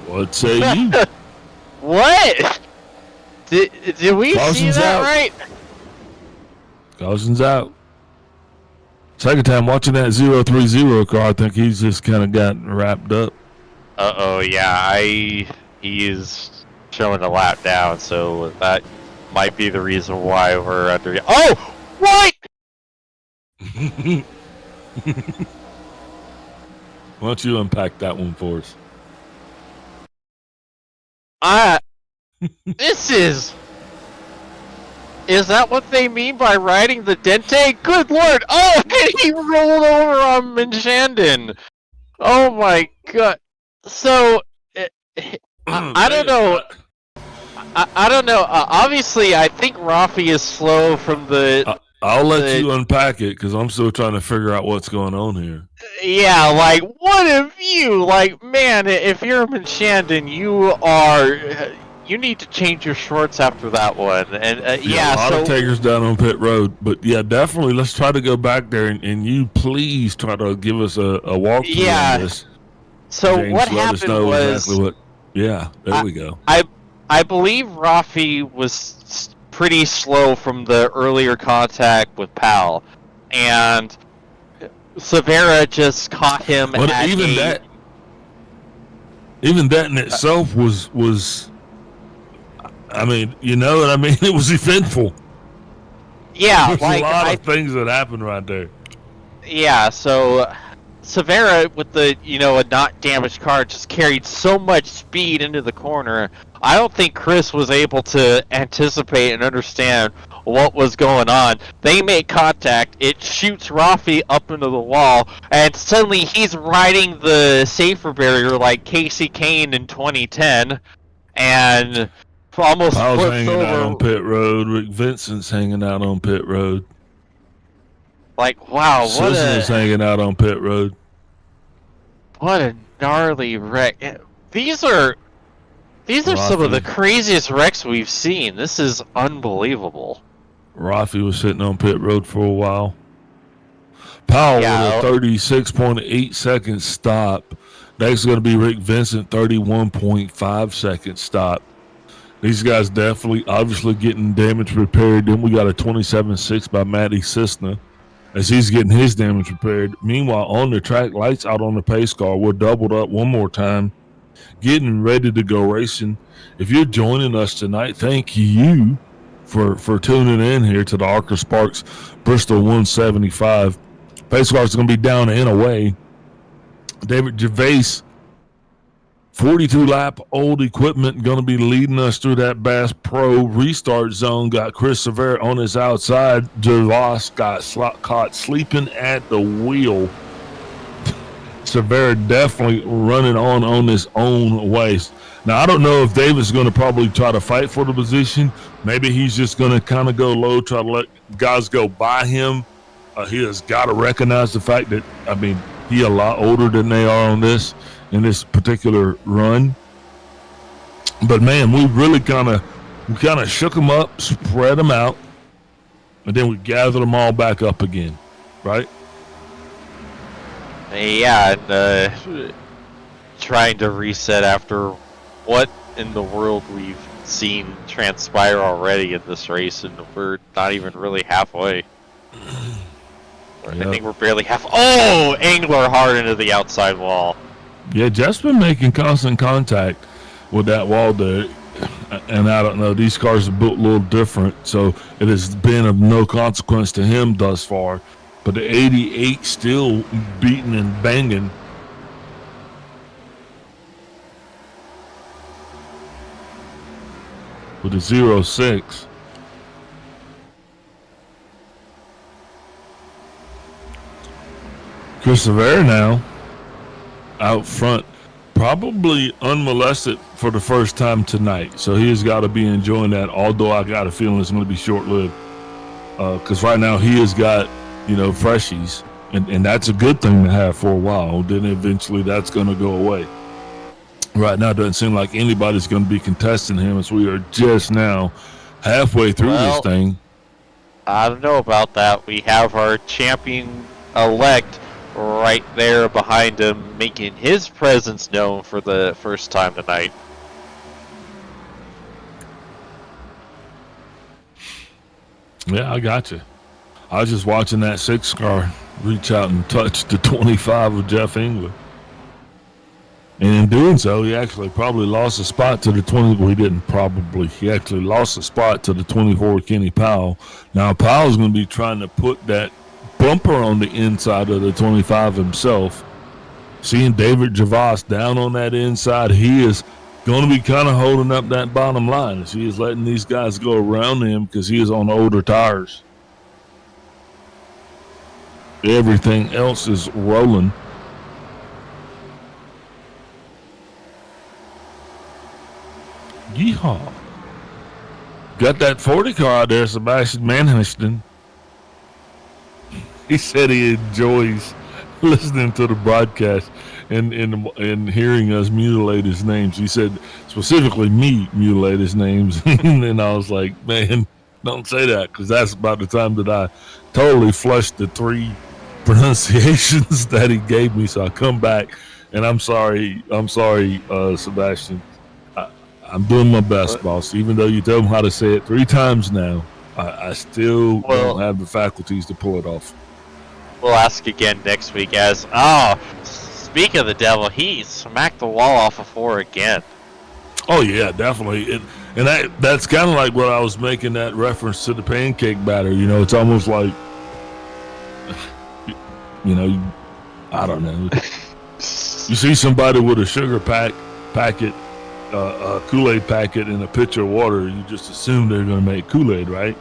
What say you? What? Did we see Caution's that out. right? Caution's out. Second time watching that 030 car, I think he's just kind of gotten wrapped up. Uh-oh, yeah, he is showing a lap down, so that might be the reason why we're under... Oh! What?! Why don't you unpack that one for us? This is that what they mean by riding the Dente? Good lord! Oh, and he rolled over on Minshandon! Oh my god. So, I don't know. I don't know. Obviously, I think Rafi is slow from the... I'll let you unpack it, because I'm still trying to figure out what's going on here. Yeah, like, what have you... Like, man, if you're Minshandon, you need to change your shorts after that one. And A lot of takers down on pit road, but yeah, definitely let's try to go back there and you please try to give us a walkthrough on this. So James, what let us happened know was exactly what. Yeah, there we go. I believe Rafi was pretty slow from the earlier contact with Pal, and Severa just caught him. But at even that in itself was. I mean, you know what I mean? It was eventful. Yeah, There's like a lot of things that happened right there. Yeah, so Severa with the a not damaged car just carried so much speed into the corner. I don't think Chris was able to anticipate and understand what was going on. They make contact, it shoots Rafi up into the wall, and suddenly he's riding the safer barrier like Casey Kane in 2010, and almost Powell's flips hanging over. out on pit road. Rick Vincent's hanging out on pit road. Like, wow, Sisson's hanging out on pit road. What a gnarly wreck. These are some of the craziest wrecks we've seen. This is unbelievable. Rafi was sitting on pit road for a while. Powell with a 36.8 second stop. Next is going to be Rick Vincent, 31.5 second stop. These guys definitely, obviously getting damage repaired. Then we got a 27.6 by Matty Cisna as he's getting his damage repaired. Meanwhile, on the track, lights out on the pace car. We're doubled up one more time, getting ready to go racing. If you're joining us tonight, thank you for tuning in here to the ARCA Sparks Bristol 175. Pace cars going to be down and away. David Gervais, 42 lap old equipment, going to be leading us through that Bass Pro restart zone. Got Chris Severa on his outside. Gervais got caught sleeping at the wheel. Severa definitely running on his own waist. Now, I don't know if David's going to probably try to fight for the position. Maybe he's just going to kind of go low, try to let guys go by him. He has got to recognize the fact that, I mean, he a lot older than they are on this in this particular run. But man, we really kind of shook them up, spread them out, and then we gathered them all back up again, right? Yeah, and trying to reset after what in the world we've seen transpire already in this race, and we're not even really halfway. Yep. I think we're barely half. Oh, angler hard into the outside wall. Yeah, Jeff's been making constant contact with that wall there, and I don't know, these cars are built a little different, so it has been of no consequence to him thus far. But the 88 still beating and banging. With a 06. Chris Severa now out front, probably unmolested for the first time tonight. So he has got to be enjoying that, although I got a feeling it's going to be short-lived. Because right now he has got, freshies, and that's a good thing to have for a while. Then eventually that's going to go away. Right now it doesn't seem like anybody's going to be contesting him as we are just now halfway through this thing. I don't know about that. We have our champion-elect right there behind him, making his presence known for the first time tonight. Yeah, I got you. I was just watching that 6 car reach out and touch the 25 of Jeff England. And in doing so, he actually probably lost a spot to the 20. Well, he didn't probably. He actually lost a spot to the 24 Kenny Powell. Now, Powell's going to be trying to put that bumper on the inside of the 25 himself. Seeing David Gervais down on that inside, he is going to be kind of holding up that bottom line as he is letting these guys go around him because he is on older tires. Everything else is rolling. Yeehaw. Got that 40 car out there, Sebastian Manhuston. He said he enjoys listening to the broadcast and hearing us mutilate his names. He said specifically me mutilate his names. And then I was like, man, don't say that, because that's about the time that I totally flushed the 3 pronunciations that he gave me. So I come back and I'm sorry, Sebastian. I'm doing my best, boss. Even though you told him how to say it 3 times now, I still don't have the faculties to pull it off. We'll ask again next week. Speak of the devil, he smacked the wall off of 4 again. Oh yeah, definitely. And that's kind of like what I was making that reference to the pancake batter. You know, it's almost like, you know, I don't know. You see somebody with a sugar packet. A Kool-Aid packet and a pitcher of water, you just assume they're going to make Kool-Aid, right?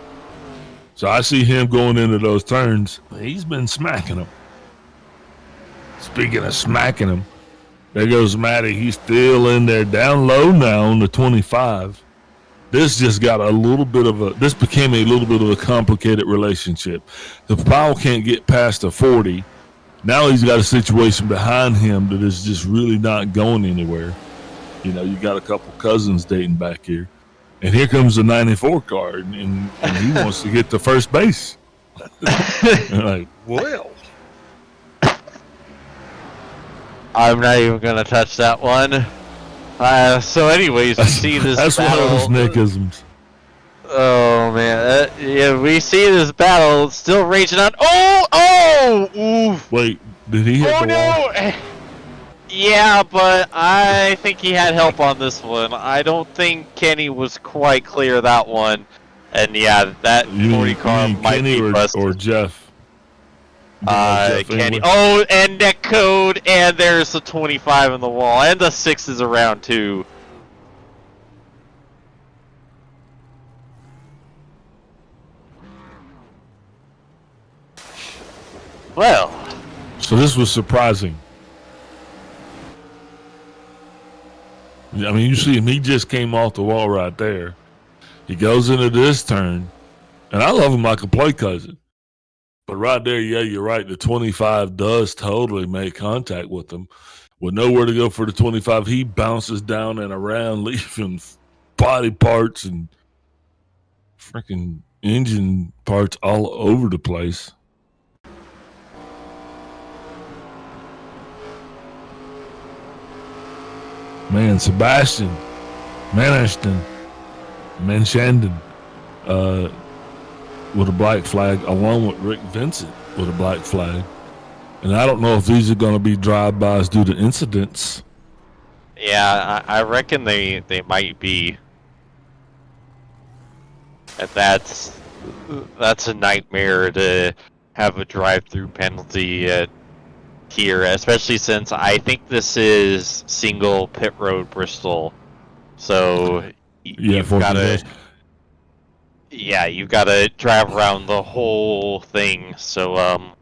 So I see him going into those turns. He's been smacking them. Speaking of smacking them, there goes Matty. He's still in there, down low now on the 25. This just got this became a little bit of a complicated relationship. The Powell can't get past the 40. Now he's got a situation behind him that is just really not going anywhere. You know, you got a couple cousins dating back here. And here comes the 94 car, and he wants to get to first base. And like, well. I'm not even going to touch that one. So anyways, we see this that's battle. That's one of those Nickisms. Oh, man. Yeah, we see this battle still raging on. Oof. Wait, did he hit the wall? No! Yeah, but I think he had help on this one. I don't think Kenny was quite clear that one. And yeah, that 40 car might Kenny be busted. Or Jeff? Kenny. Oh, and net code, and there's the 25 in the wall, and the 6 is around too. Well. So this was surprising. I mean, you see him, he just came off the wall right there. He goes into this turn, and I love him like a play cousin. But right there, yeah, you're right. The 25 does totally make contact with him. With nowhere to go for the 25, he bounces down and around, leaving body parts and freaking engine parts all over the place. Man, Sebastian Manhuston, with a black flag, along with Rick Vincent with a black flag. And I don't know if these are going to be drive-bys due to incidents. Yeah, I reckon they might be. And that's a nightmare to have a drive-through penalty here, especially since I think this is single pit road Bristol. So you've got to drive around the whole thing. So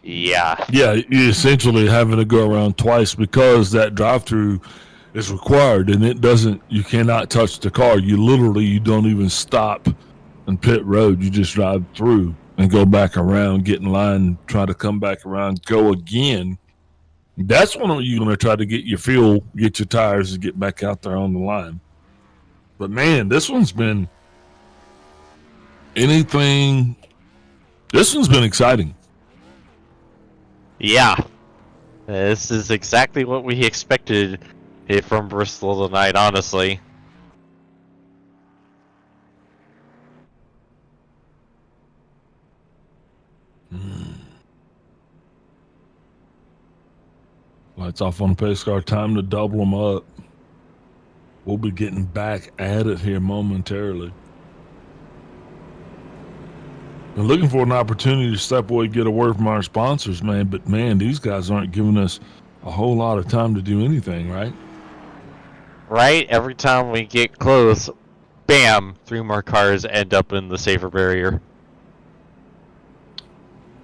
yeah, you're essentially having to go around twice because that drive-through is required, and you cannot touch the car. You don't even stop in pit road. You just drive through and go back around, get in line, try to come back around, go again. That's when you're going to try to get your fuel, get your tires, and get back out there on the line. But man, this one's been exciting. Yeah. This is exactly what we expected from Bristol tonight, honestly. Lights off on the pace car. Time to double them up. We'll be getting back at it here momentarily. Been looking for an opportunity to step away and get a word from our sponsors, man. But, man, these guys aren't giving us a whole lot of time to do anything, right? Right? Every time we get close, bam, 3 more cars end up in the safer barrier.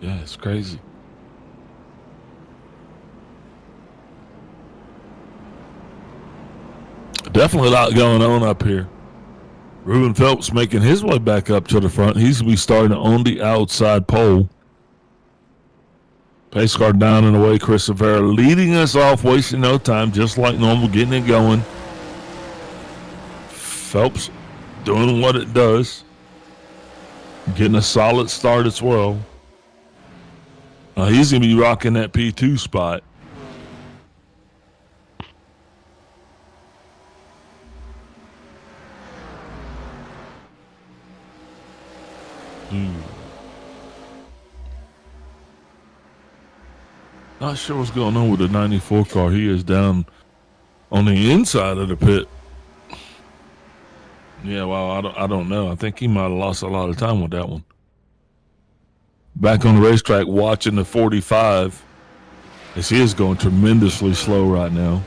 Yeah, it's crazy. Definitely a lot going on up here. Ruben Phelps making his way back up to the front. He's going to be starting on the outside pole. Pace car down and away. Chris Rivera leading us off, wasting no time, just like normal, getting it going. Phelps doing what it does. Getting a solid start as well. He's going to be rocking that P2 spot. Not sure what's going on with the 94 car. He is down on the inside of the pit. Yeah, well, I don't know. I think he might have lost a lot of time with that one. Back on the racetrack watching the 45. As he is going tremendously slow right now.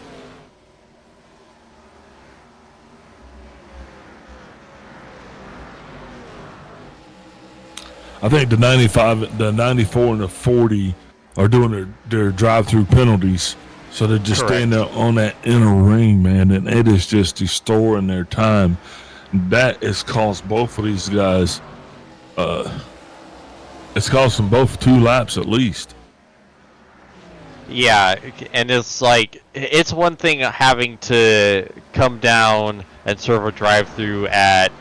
I think the 95, the 94, and the 40 are doing their drive-through penalties. So they're just staying there on that inner ring, man, and it is just destroying their time. That has cost both of these guys. It's cost them both 2 laps at least. Yeah, and it's like, it's one thing having to come down and serve a drive-through at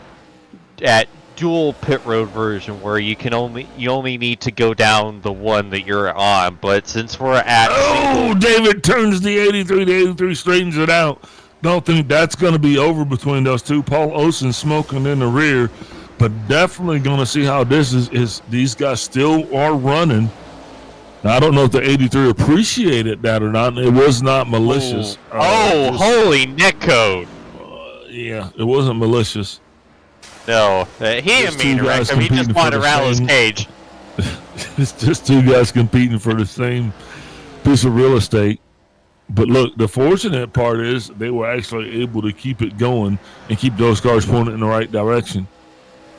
dual pit road version where you only need to go down the one that you're on, but since we're at David turns the 83 to 83, straightens it out. Don't think that's going to be over between those two. Paul Olsen smoking in the rear, but definitely going to see how this is. These guys still are running. Now, I don't know if the 83 appreciated that or not. It was not malicious. Holy neck code. Yeah, it wasn't malicious. No, he didn't mean to wreck him. He just wanted to rattle his cage. It's just 2 guys competing for the same piece of real estate. But look, the fortunate part is they were actually able to keep it going and keep those cars pointed in the right direction.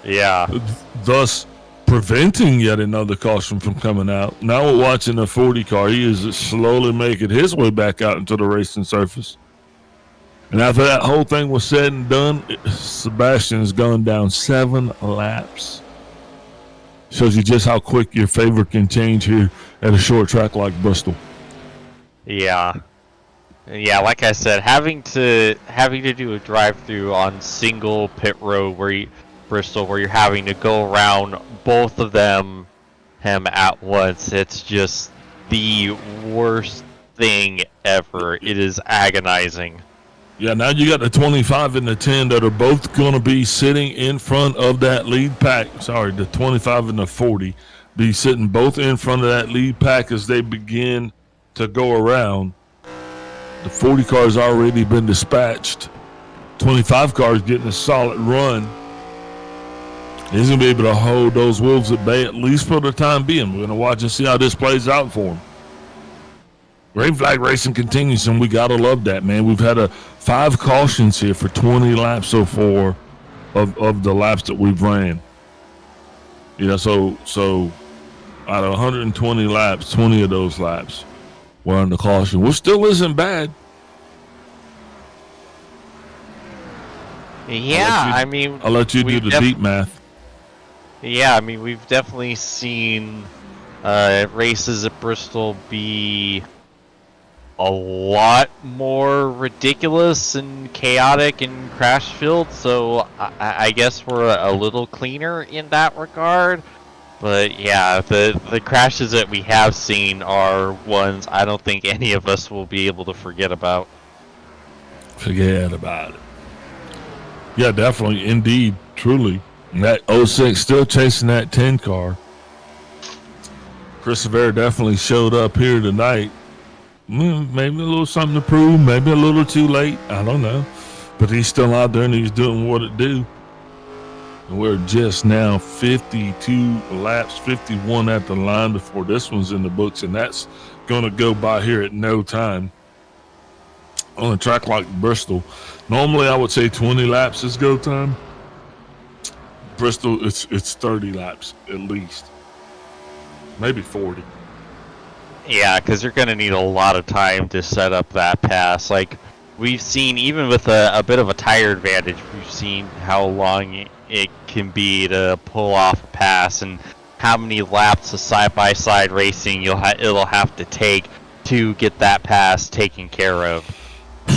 Yeah. Thus preventing yet another caution from coming out. Now we're watching the 40 car. He is slowly making his way back out into the racing surface. And after that whole thing was said and done, Sebastian's gone down 7 laps. Shows you just how quick your favor can change here at a short track like Bristol. Yeah. Yeah, like I said, having to do a drive-through on single pit road Bristol, where you're having to go around both of them at once, it's just the worst thing ever. It is agonizing. Yeah, now you got the 25 and the 10 that are both going to be sitting in front of that lead pack. Sorry, the 25 and the 40 be sitting both in front of that lead pack as they begin to go around. The 40 car has already been dispatched. 25 car is getting a solid run. He's going to be able to hold those wolves at bay, at least for the time being. We're going to watch and see how this plays out for him. Green flag racing continues, and we got to love that, man. We've had 5 cautions here for 20 laps so far of the laps that we've ran. You know, so out of 120 laps, 20 of those laps were under caution, which still isn't bad. Yeah, I'll let you do the deep math. Yeah, I mean, we've definitely seen races at Bristol be a lot more ridiculous and chaotic and crash filled, so I guess we're a little cleaner in that regard. But yeah, the crashes that we have seen are ones I don't think any of us will be able to forget about. Forget about it. Yeah, definitely, indeed, truly. And that 06 still chasing that 10 car. Chris Rivera definitely showed up here tonight. maybe a little something to prove, maybe a little too late. I don't know. But he's still out there and he's doing what it do. And we're just now 52 laps, 51 at the line before this one's in the books, and that's going to go by here at no time. On a track like Bristol, normally I would say 20 laps is go time. Bristol, it's 30 laps at least, maybe 40. Yeah, because you're going to need a lot of time to set up that pass. Like, we've seen, even with a bit of a tire advantage, we've seen how long it can be to pull off a pass and how many laps of side-by-side racing it'll have to take to get that pass taken care of.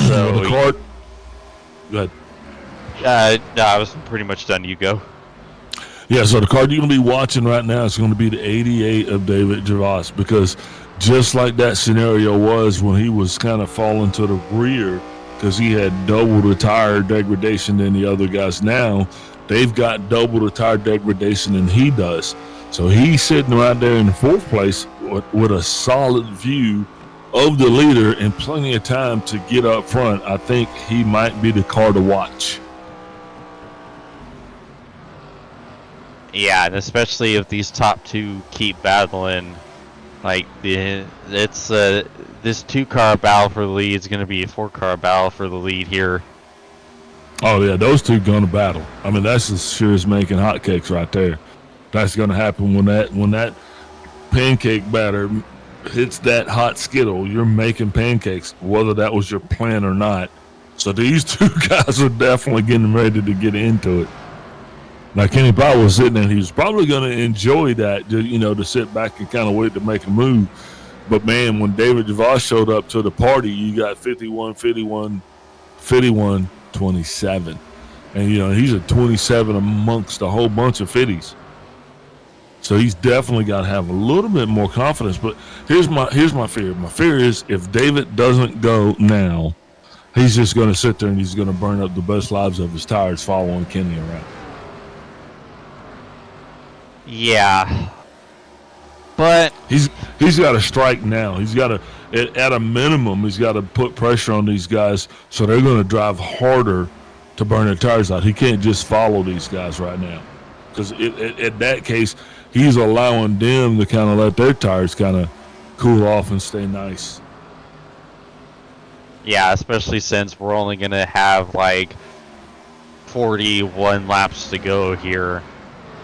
So, the car, go ahead. no, I was pretty much done. You go. Yeah, so the card you're going to be watching right now is going to be the 88 of David Gervais, because just like that scenario was when he was kind of falling to the rear because he had double the tire degradation than the other guys. Now they've got double the tire degradation than he does. So he's sitting right there in the fourth place with a solid view of the leader and plenty of time to get up front. I think he might be the car to watch. Yeah, and especially if these top two keep battling, like this 2-car battle for the lead is going to be a 4-car battle for the lead here. Oh yeah, those two going to battle. I mean, that's as sure as making hotcakes right there. That's going to happen when that pancake batter hits that hot skittle. You're making pancakes, whether that was your plan or not. So these two guys are definitely getting ready to get into it. Now, Kenny Powell was sitting there, and he was probably going to enjoy that, to sit back and kind of wait to make a move. But, man, when David Gervais showed up to the party, you got 51, 51, 51, 27. And, he's a 27 amongst a whole bunch of 50s. So he's definitely got to have a little bit more confidence. But here's my fear. My fear is if David doesn't go now, he's just going to sit there and he's going to burn up the best lives of his tires following Kenny around. Yeah, but he's got to strike now. He's got to, at a minimum, he's got to put pressure on these guys so they're going to drive harder to burn their tires out. He can't just follow these guys right now, because in that case, he's allowing them to kind of let their tires kind of cool off and stay nice. Yeah, especially since we're only going to have like 41 laps to go here.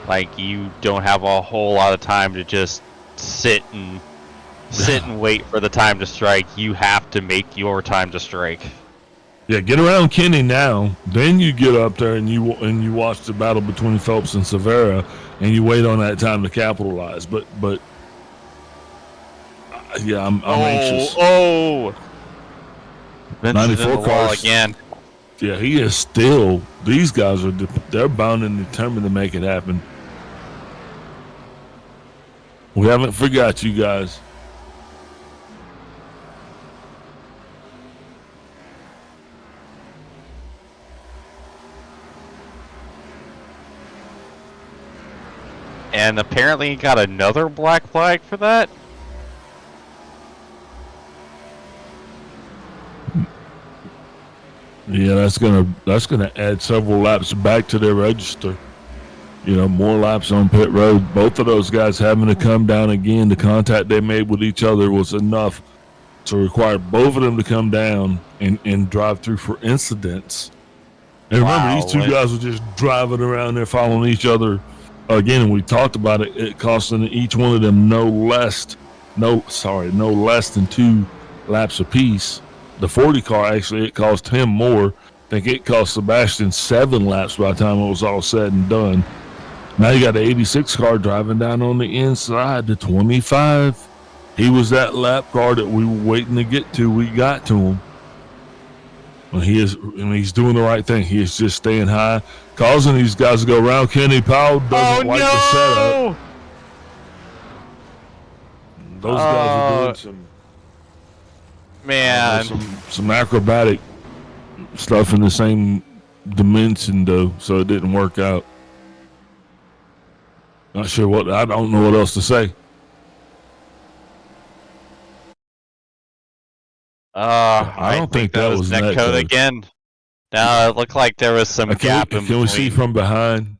Like, you don't have a whole lot of time to just sit and wait for the time to strike. You have to make your time to strike. Yeah, get around Kenny now. Then you get up there and you watch the battle between Phelps and Severa, and you wait on that time to capitalize. But yeah, I'm anxious. Oh, 94 cars again. Yeah, he is still. These guys they're bound and determined to make it happen. We haven't forgot you guys. And apparently he got another black flag for that. Yeah, that's gonna add several laps back to their register. More laps on pit road. Both of those guys having to come down again. The contact they made with each other was enough to require both of them to come down and drive through for incidents. And remember, these two guys were just driving around there following each other. Again, and we talked about it. It costing each one of them no less than 2 laps apiece. The 40 car, actually, it cost him more. I think it cost Sebastian 7 laps by the time it was all said and done. Now you got the 86 car driving down on the inside to 25. He was that lap car that we were waiting to get to. We got to him. Well, he's doing the right thing. He is just staying high, causing these guys to go around. Kenny Powell doesn't like the setup. Those guys are doing some acrobatic stuff in the same dimension, though, so it didn't work out. I don't know what else to say. I don't think that was netcode netcode. again. No, it looked like there was some gap in Can we see between. from behind?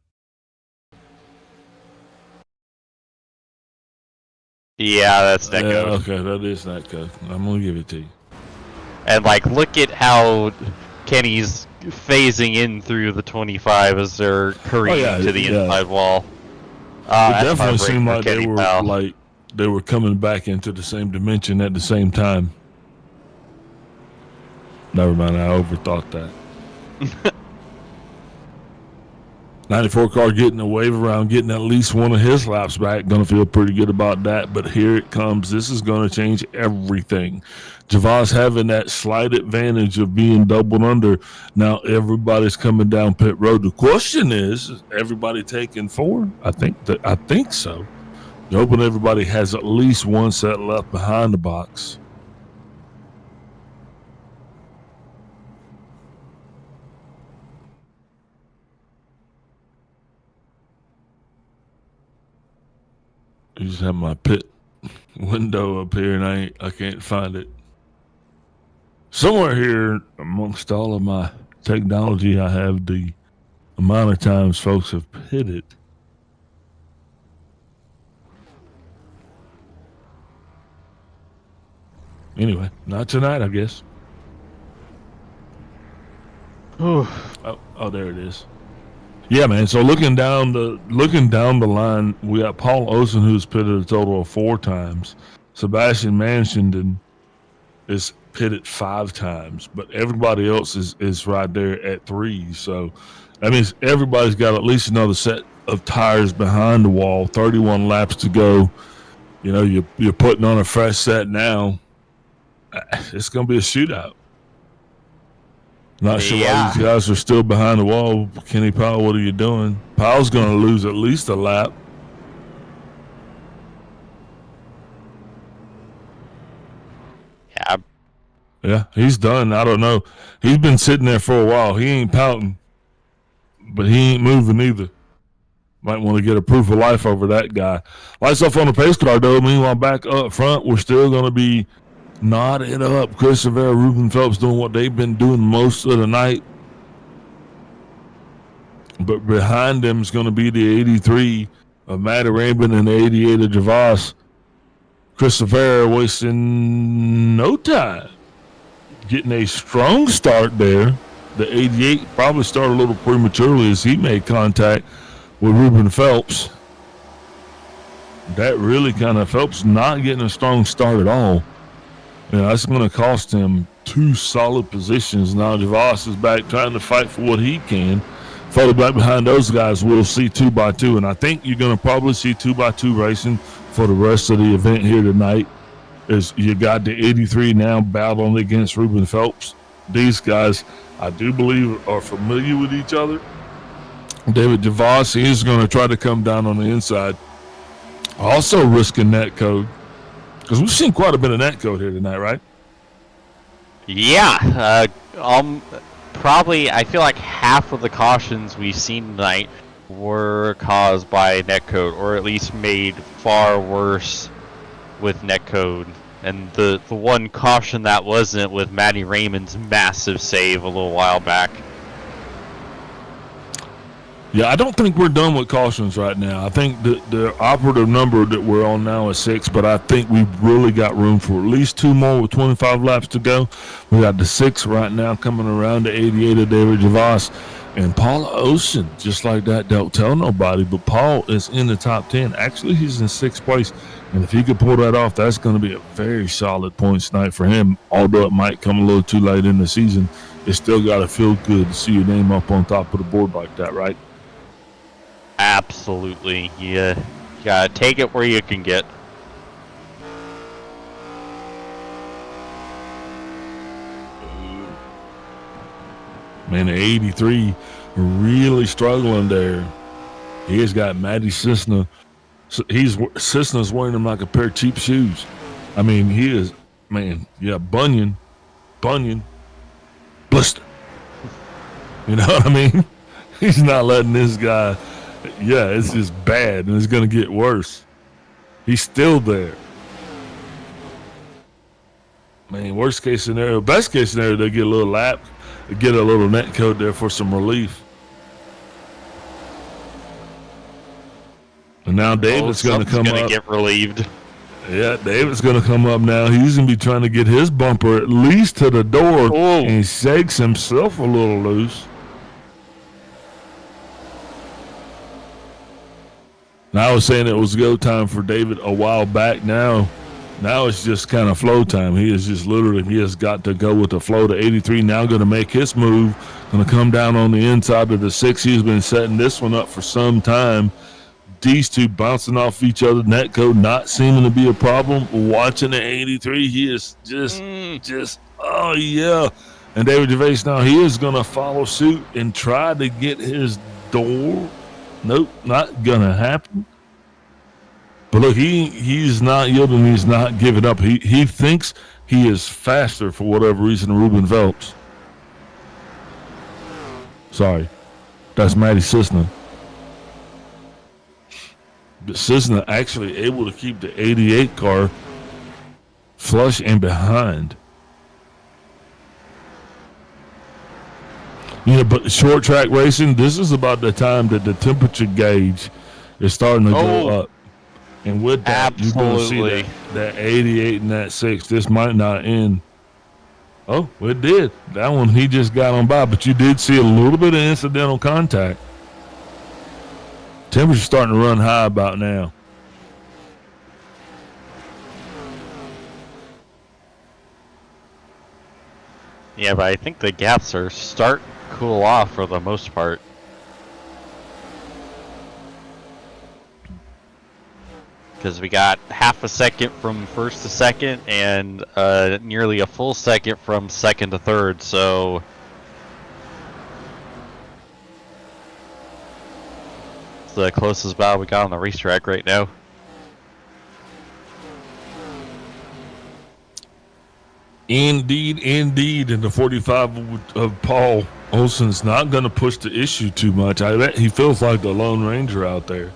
Yeah, that's Yeah, netcode. okay, that is netcode. I'm gonna give it to you. And like, look at how Kenny's phasing in through the 25 as they're hurrying to the inside wall. It That's definitely heartbreaking seemed for like Kenny, pal. they were coming back into the same dimension at the same time. Never mind, I overthought that. 94 car getting a wave around, getting at least one of his laps back. Going to feel pretty good about that. But here it comes. This is going to change everything. Javas having that slight advantage of being doubled under. Now everybody's coming down pit road. The question is everybody taking 4? I think so. You're hoping everybody has at least one set left behind the box. I just have my pit window up here, and I can't find it. Somewhere here, amongst all of my technology, I have the amount of times folks have pitted. Anyway, not tonight, I guess. Oh, there it is. Yeah, man. So looking down the line, we got Paul Olsen, who's pitted a total of 4 times. Sebastian Manshinden is pitted 5 times, but everybody else is right there at 3. So that means everybody's got at least another set of tires behind the wall. 31 laps to go. You know, you're putting on a fresh set now. It's gonna be a shootout. Not sure why these guys are still behind the wall. Kenny Powell, what are you doing? Powell's going to lose at least a lap. Yeah, he's done. I don't know. He's been sitting there for a while. He ain't pouting, but he ain't moving either. Might want to get a proof of life over that guy. Lights off on the pace car, though. Meanwhile, back up front, we're still going to be knotted up. Chris Rivera, Ruben Phelps doing what they've been doing most of the night. But behind them is going to be the 83 of Matty Raymond and the 88 of Javas. Chris Rivera wasting no time. Getting a strong start there. The 88 probably started a little prematurely as he made contact with Ruben Phelps. That really kind of Phelps not getting a strong start at all. Yeah, that's going to cost him 2 solid positions. Now Javas is back trying to fight for what he can. Further back behind those guys, we'll see 2x2. And I think you're going to probably see 2x2 racing for the rest of the event here tonight. Is you got the 83 now battling against Ruben Phelps. These guys, I do believe, are familiar with each other. David Javas is going to try to come down on the inside. Also risking net code. Because we've seen quite a bit of netcode here tonight, right? Yeah. Probably, I feel like half of the cautions we've seen tonight were caused by netcode, or at least made far worse with netcode. And the one caution that wasn't with Matty Raymond's massive save a little while back. Yeah, I don't think we're done with cautions right now. I think the operative number that we're on now is 6, but I think we've really got room for at least 2 more with 25 laps to go. We got the 6 right now coming around, the 88 of David Javas. And Paul Ocean, just like that, don't tell nobody, but Paul is in the top 10. Actually, he's in 6th place. And if he could pull that off, that's going to be a very solid points night for him. Although it might come a little too late in the season, it's still got to feel good to see your name up on top of the board like that, right? Absolutely. You gotta take it where you can get. Man, the 83 really struggling there. He has got Matty Cisna. Cisna's wearing him like a pair of cheap shoes. I mean, he is, man, yeah, Bunyan, blister. You know what I mean? He's not letting this guy. Yeah, it's just bad, and it's going to get worse. He's still there. Man, worst case scenario, best case scenario, they get a little lap, get a little net coat there for some relief. And now David's going to come gonna up. get relieved. Yeah, David's going to come up now. He's going to be trying to get his bumper at least to the door, and he shakes himself a little loose. And I was saying it was go time for David a while back. Now it's just kind of flow time. He has got to go with the flow to 83. Now going to make his move. Going to come down on the inside of the 6. He's been setting this one up for some time. These two bouncing off each other. Netco not seeming to be a problem. Watching the 83, he is just oh yeah. And David Gervais now, he is going to follow suit and try to get his door. Nope, not going to happen. But look, he's not yielding. He's not giving up. He thinks he is faster for whatever reason than Ruben Phelps. Sorry, that's Matty Cisna. But Cisna actually able to keep the 88 car flush and behind. You know, but short track racing, this is about the time that the temperature gauge is starting to go up. And with that, you're going to see that 88 and that 6. This might not end. Oh, it did. That one, he just got on by. But you did see a little bit of incidental contact. Temperature's starting to run high about now. Yeah, but I think the gaps are starting to cool off for the most part. Because we got half a second from first to second and nearly a full second from second to third, so it's the closest battle we got on the racetrack right now. Indeed. And the 45 of Paul Olsen's not going to push the issue too much. I bet he feels like the Lone Ranger out there.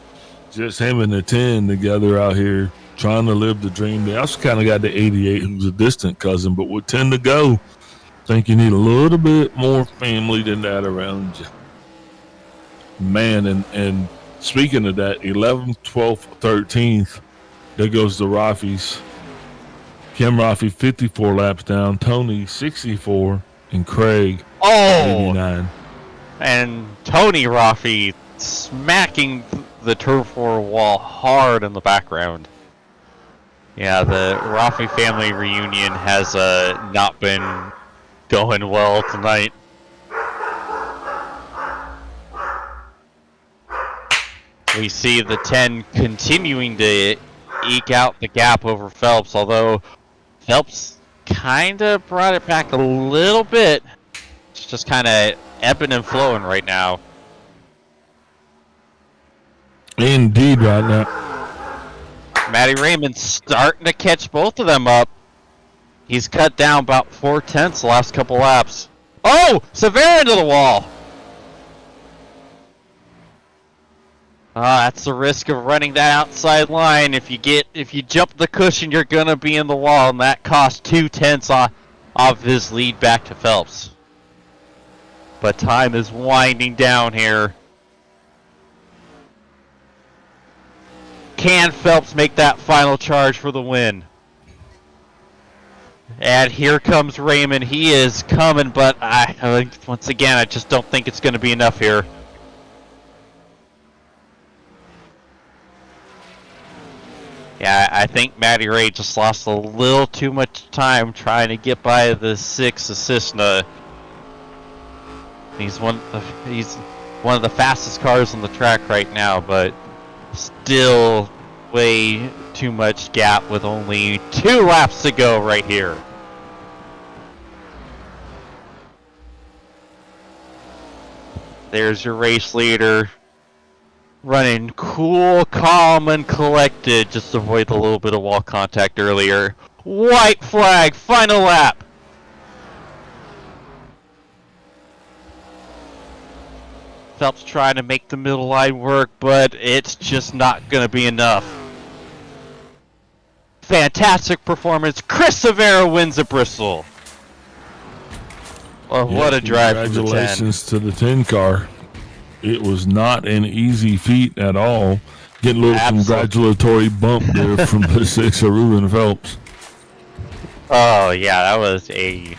Just him and the 10 together out here trying to live the dream. They also kind of got the 88 who's a distant cousin, but with 10 to go, I think you need a little bit more family than that around you. Man, and speaking of that, 11th, 12th, 13th, there goes the Raffies. Kim Raffy, 54 laps down. Tony, 64. And Craig, 89. And Tony Raffy smacking the turf war wall hard in the background. Yeah, the Raffy family reunion has not been going well tonight. We see the 10 continuing to eke out the gap over Phelps, although Phelps kind of brought it back a little bit. It's just kind of ebbing and flowing right now. Indeed, right now. Matty Raymond's starting to catch both of them up. He's cut down about 4/10 the last couple laps. Oh! Severe into the wall! That's the risk of running that outside line. If you jump the cushion, you're gonna be in the wall, and that cost 2/10 off his lead back to Phelps. But time is winding down here. Can Phelps make that final charge for the win? And here comes Raymond. He is coming, but once again, I just don't think it's going to be enough here. Yeah, I think Matty Ray just lost a little too much time trying to get by the 6 Cisna. He's one of the fastest cars on the track right now, but still way too much gap with only 2 laps to go right here. There's your race leader. Running cool, calm, and collected. Just avoid a little bit of wall contact earlier. White flag, final lap. Phelps trying to make the middle line work, but it's just not going to be enough. fantastic performance. Chris Severa wins at Bristol. Well, what a drive from the 10. Congratulations to the 10 car. It was not an easy feat at all. Getting a little congratulatory bump there from the 6 of Ruben Phelps. Oh, yeah, that was a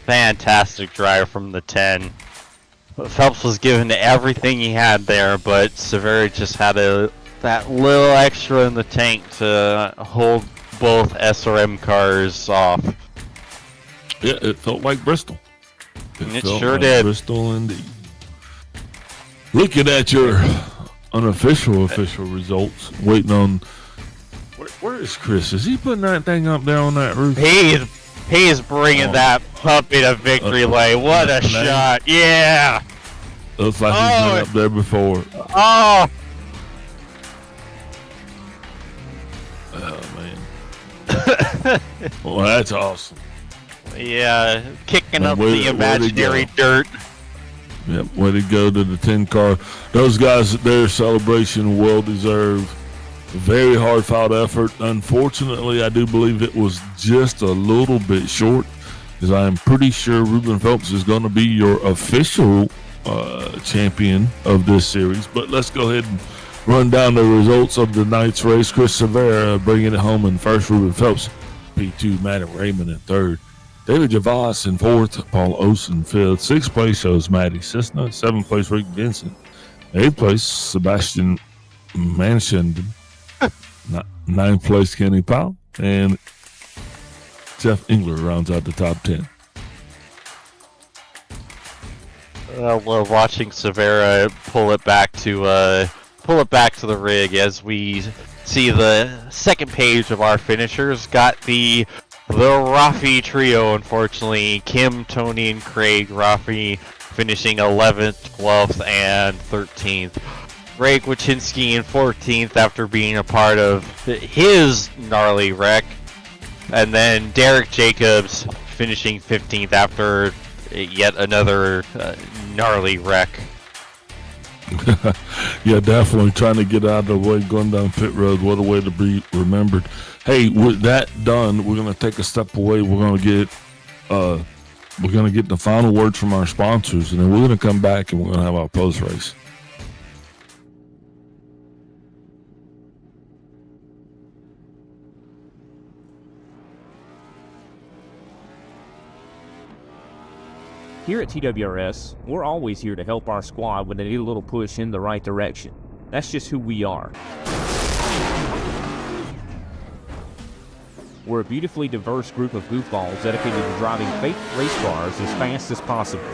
fantastic drive from the 10. Phelps was given everything he had there, but Severi just had that little extra in the tank to hold both SRM cars off. Yeah, it felt like Bristol. It felt sure like did. Bristol indeed. Looking at your unofficial official results, waiting on. Where is Chris? Is he putting that thing up there on that roof? He's bringing that puppy to victory lane. What a shot! Yeah. Looks like he's been up there before. Oh. Oh man. Well, that's awesome. Yeah, kicking up the imaginary dirt. Yep, way to go to the 10 car. Those guys, their celebration, well deserved. Very hard fought effort. Unfortunately, I do believe it was just a little bit short, because I am pretty sure Ruben Phelps is going to be your official champion of this series. But let's go ahead and run down the results of the night's race. Chris Severa bringing it home in first. Ruben Phelps, P2, Matt Raymond in third. David Javas in fourth. Paul Osen fifth. Sixth place shows Matty Cisna. Seventh place Rick Vincent. Eighth place Sebastian Manshenden. Ninth place Kenny Powell. And Jeff Engler rounds out the top 10. I love watching Severa pull it back to the rig as we see the second page of our finishers. Got the Rafi trio, unfortunately. Kim, Tony, and Craig. Rafi finishing 11th, 12th, and 13th. Greg Wachinski in 14th after being a part of his gnarly wreck. And then Derek Jacobs finishing 15th after yet another gnarly wreck. Yeah, definitely trying to get out of the way, going down pit road. What a way to be remembered. Hey, with that done, we're going to take a step away. We're going to get the final words from our sponsors, and then we're going to come back and we're going to have our post race. Here at TWRS, we're always here to help our squad when they need a little push in the right direction. That's just who we are. We're a beautifully diverse group of goofballs dedicated to driving fake race cars as fast as possible.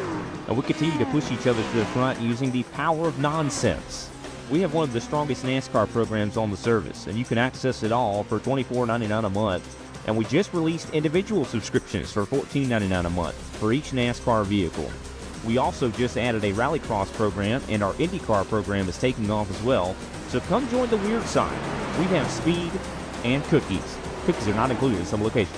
And we continue to push each other to the front using the power of nonsense. We have one of the strongest NASCAR programs on the service, and you can access it all for $24.99 a month. And we just released individual subscriptions for $14.99 a month for each NASCAR vehicle. We also just added a Rallycross program, and our IndyCar program is taking off as well. So come join the weird side. We have speed and cookies. Cookies are not included in some locations.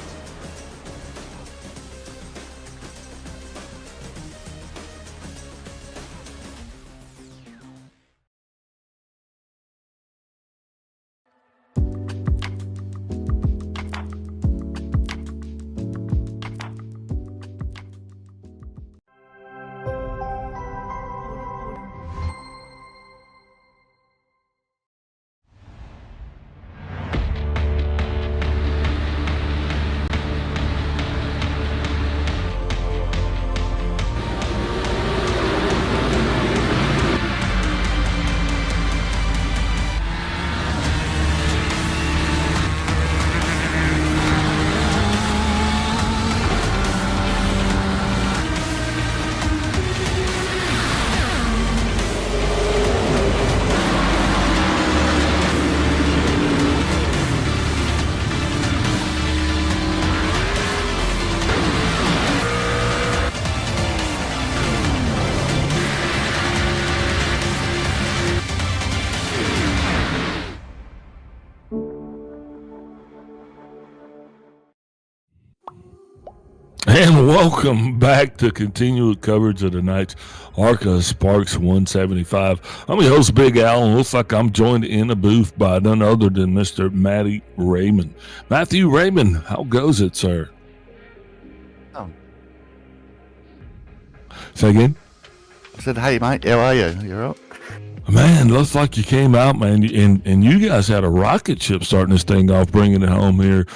And welcome back to continued coverage of tonight's ARCA Sparks 175. I'm your host, Big Al, and looks like I'm joined in a booth by none other than Mr. Matty Raymond. Matthew Raymond, how goes it, sir? Say again? I said, hey, mate, how are you? You all right? Man, looks like you came out, man, and you guys had a rocket ship starting this thing off, bringing it home here,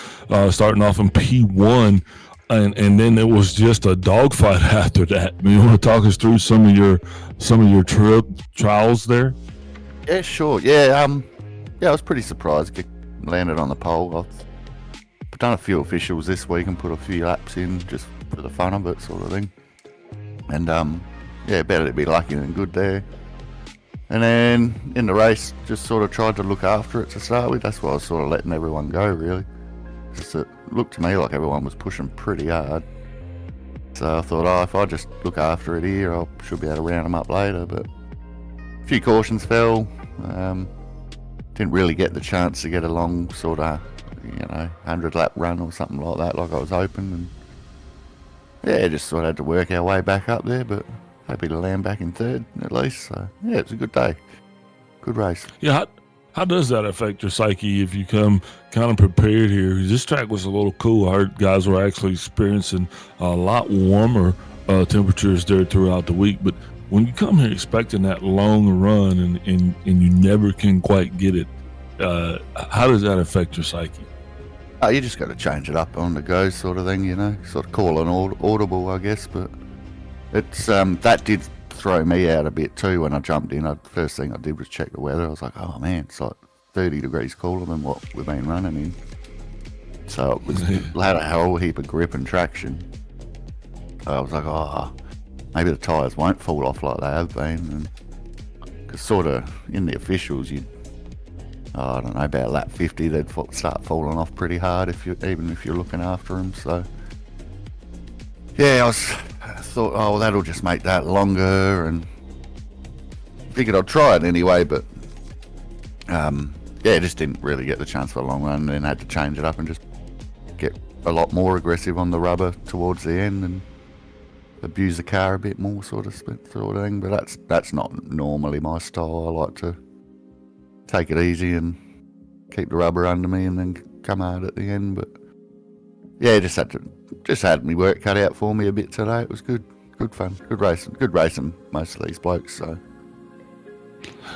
starting off in P1, and then it was just a dogfight after that. You want to talk us through some of your trip trials there? Yeah, sure. Yeah, I was pretty surprised. Landed on the pole. I've done a few officials this week and put a few laps in just for the fun of it, sort of thing. And better to be lucky than good there. And then in the race, just sort of tried to look after it to start with. That's why I was sort of letting everyone go, really. Just it looked to me like everyone was pushing pretty hard. So I thought, if I just look after it here, I should be able to round them up later. But a few cautions fell. Didn't really get the chance to get a long sort of, 100 lap run or something like that, like I was hoping. And yeah, just sort of had to work our way back up there, but happy to land back in third at least. So yeah, it was a good day, good race. Yeah, how does that affect your psyche if you come kind of prepared here? This track was a little cool. I heard guys were actually experiencing a lot warmer temperatures there throughout the week, but when you come here expecting that long run and you never can quite get it, how does that affect your psyche? You just got to change it up on the go, sort of thing, sort of call an audible, I guess. But it's that did throw me out a bit too when I jumped in. First thing I did was check the weather. I was like, oh man, it's like 30 degrees cooler than what we've been running in. So it had a whole heap of grip and traction. So I was like, maybe the tyres won't fall off like they have been. Because sort of in the officials, I don't know, about lap 50, they'd start falling off pretty hard even if you're looking after them. So yeah, I thought, that'll just make that longer, and figured I'd try it anyway. But just didn't really get the chance for a long run, and then had to change it up and just get a lot more aggressive on the rubber towards the end and abuse the car a bit more, sort of thing. But that's not normally my style. I like to take it easy and keep the rubber under me and then come hard at the end. But yeah, just had me work cut out for me a bit today. It was good fun, good racing most of these blokes. So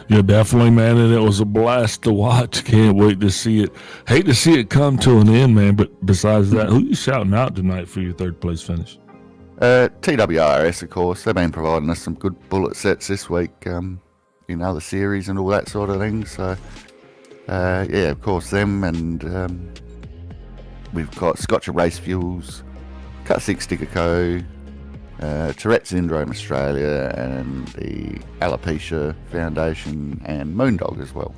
yeah, definitely, man, and it was a blast to watch. Can't wait to see it. Hate to see it come to an end, man. But besides that, who you shouting out tonight for your third place finish? TWRS, of course. They've been providing us some good bullet sets this week. The series and all that sort of thing. So of course them, and we've got Scotcher Race Fuels, Cut 6 Sticker Co, Tourette Syndrome Australia, and the Alopecia Foundation, and Moondog as well.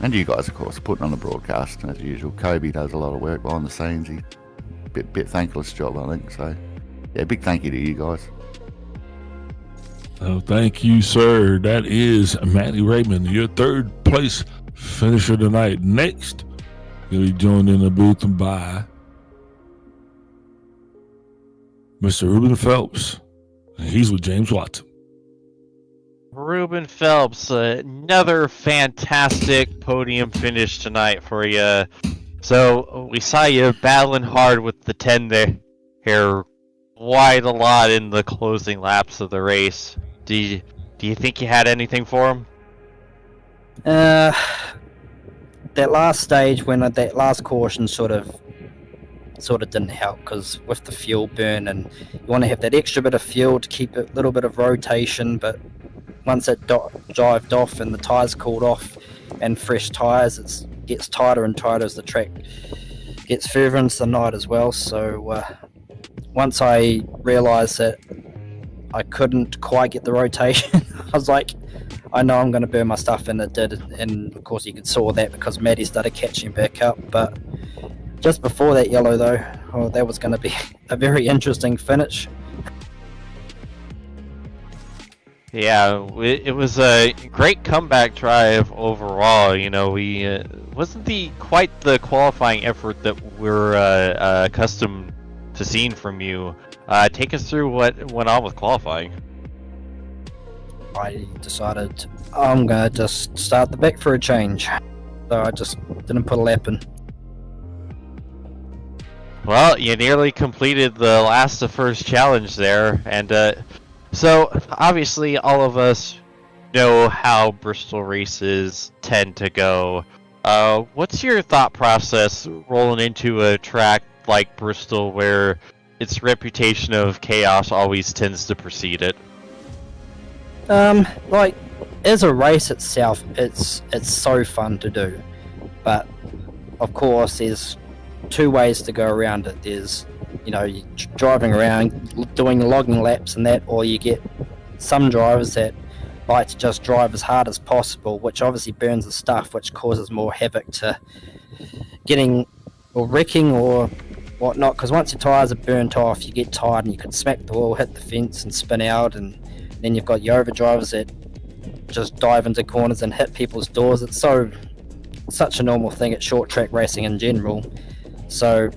And you guys, of course, are putting on the broadcast as usual. Kobe does a lot of work behind the scenes. He bit thankless job, I think. So yeah, big thank you to you guys. Oh, thank you, sir. That is Matty Raymond, your third place finisher tonight. Next, he'll be joined in the booth by Mr. Ruben Phelps. And he's with James Watson. Ruben Phelps, another fantastic podium finish tonight for you. So we saw you battling hard with the 10 there, quite a lot in the closing laps of the race. Do you think you had anything for him? That last stage, when that last caution sort of didn't help, because with the fuel burn, and you want to have that extra bit of fuel to keep a little bit of rotation, but once it dived off and the tyres cooled off and fresh tyres, it gets tighter and tighter as the track gets further into the night as well. So once I realised that I couldn't quite get the rotation, I was like, I know I'm going to burn my stuff, and it did. And of course you could saw that because Matty started catching back up. But just before that yellow though, that was going to be a very interesting finish. Yeah, it was a great comeback drive overall. We wasn't quite the qualifying effort that we're accustomed seeing from you. Take us through what went on with qualifying. I decided I'm gonna just start the back for a change, so I just didn't put a lap in. Well, you nearly completed the last of first challenge there, and so obviously all of us know how Bristol races tend to go. What's your thought process rolling into a track like Bristol where its reputation of chaos always tends to precede it? Like, as a race itself, it's so fun to do, but of course there's two ways to go around it. There's, you driving around, doing logging laps and that, or you get some drivers that like to just drive as hard as possible, which obviously burns the stuff, which causes more havoc to getting or wrecking or whatnot, because once your tyres are burnt off, you get tired and you can smack the wall, hit the fence and spin out, and then you've got your overdrivers that just dive into corners and hit people's doors. It's such a normal thing at short track racing in general, so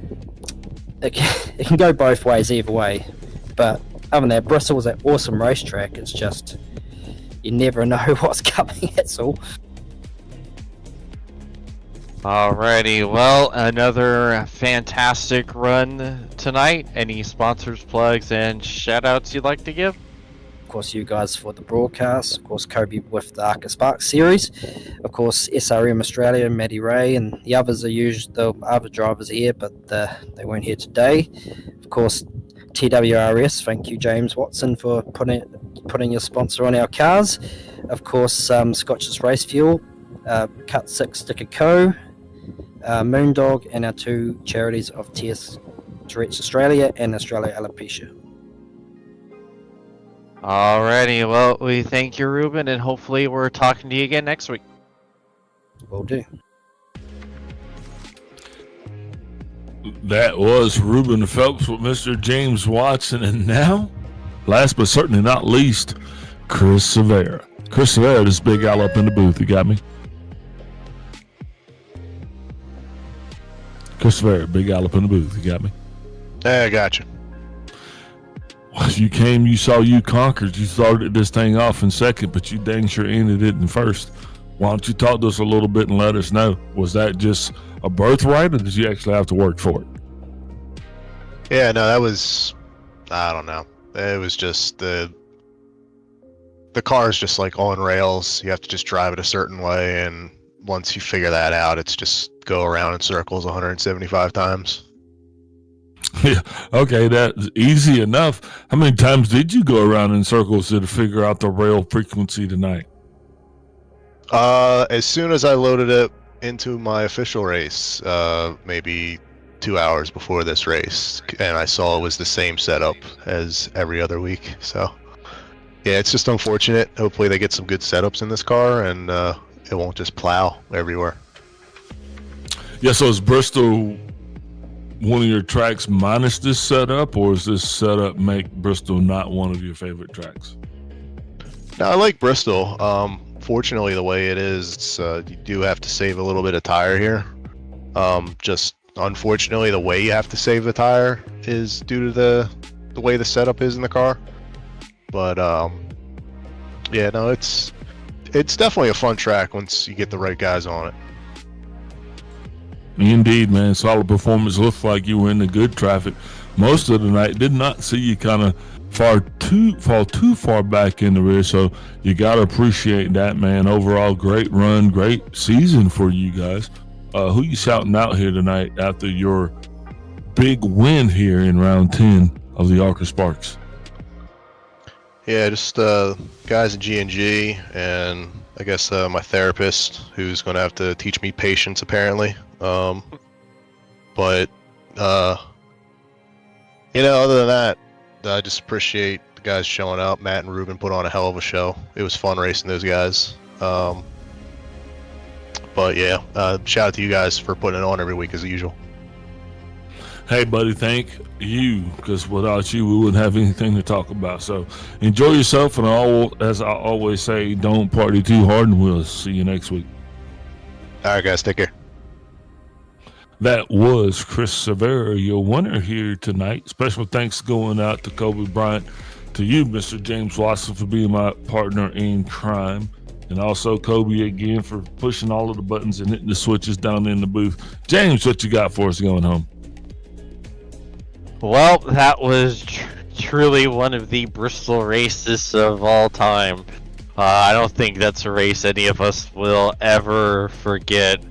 it can go both ways either way. But other than that, Bristol was an awesome racetrack. It's just you never know what's coming, that's all. Alrighty, well, another fantastic run tonight. Any sponsors, plugs, and shout-outs you'd like to give? Of course, you guys for the broadcast. Of course, Kobe with the ARCA Spark series. Of course, SRM Australia, Maddie Ray, and the others are usually the other drivers here, but they weren't here today. Of course, TWRS. Thank you, James Watson, for putting your sponsor on our cars. Of course, Scotch's Race Fuel, Cut 6 Sticker Co., Moondog, and our two charities of Tears to Reach Australia and Australia Alopecia. Alrighty, well, we thank you, Ruben, and hopefully we're talking to you again next week. Will do. That was Ruben Phelps with Mr. James Watson, and now, last but certainly not least, Chris Severa. Chris Severa, this big owl up in the booth, you got me? Chris Severa, big owl up in the booth, you got me? I got you. You came, you saw, you conquered. You started this thing off in second, but you dang sure ended it in first. Why don't you talk to us a little bit and let us know? Was that just a birthright, or did you actually have to work for it? Yeah, no, that was, I don't know. It was just the car is just like on rails. You have to just drive it a certain way, and once you figure that out, it's just go around in circles 175 times. Yeah, okay, that's easy enough. How many times did you go around in circles to figure out the rail frequency tonight? As soon as I loaded it into my official race, maybe 2 hours before this race, and I saw it was the same setup as every other week. So, yeah, it's just unfortunate. Hopefully they get some good setups in this car, and it won't just plow everywhere. Yeah, so is Bristol one of your tracks minus this setup, or does this setup make Bristol not one of your favorite tracks? No, I like Bristol. Fortunately, the way it is, you do have to save a little bit of tire here. Just unfortunately, the way you have to save the tire is due to the way the setup is in the car. But yeah, no, it's definitely a fun track once you get the right guys on it. Indeed, man. Solid performance. Looked like you were in the good traffic most of the night. Did not see you kind of fall too far back in the rear, so you got to appreciate that, man. Overall, great run, great season for you guys. Who you shouting out here tonight after your big win here in round 10 of the ARCA Sparks? Yeah, just guys in G&G, and I guess my therapist, who's going to have to teach me patience, apparently. But other than that, I just appreciate the guys showing up. Matt and Ruben put on a hell of a show. It was fun racing those guys. But yeah, shout out to you guys for putting it on every week as usual. Hey, buddy, thank you, because without you, we wouldn't have anything to talk about. So enjoy yourself, and as I always say, don't party too hard, and we'll see you next week. All right, guys, take care. That was Chris Severa, your winner here tonight. Special thanks going out to Kobe Bryant, to you, Mr. James Watson, for being my partner in crime. And also Kobe again for pushing all of the buttons and hitting the switches down in the booth. James, what you got for us going home? Well, that was truly one of the Bristol races of all time. I don't think that's a race any of us will ever forget.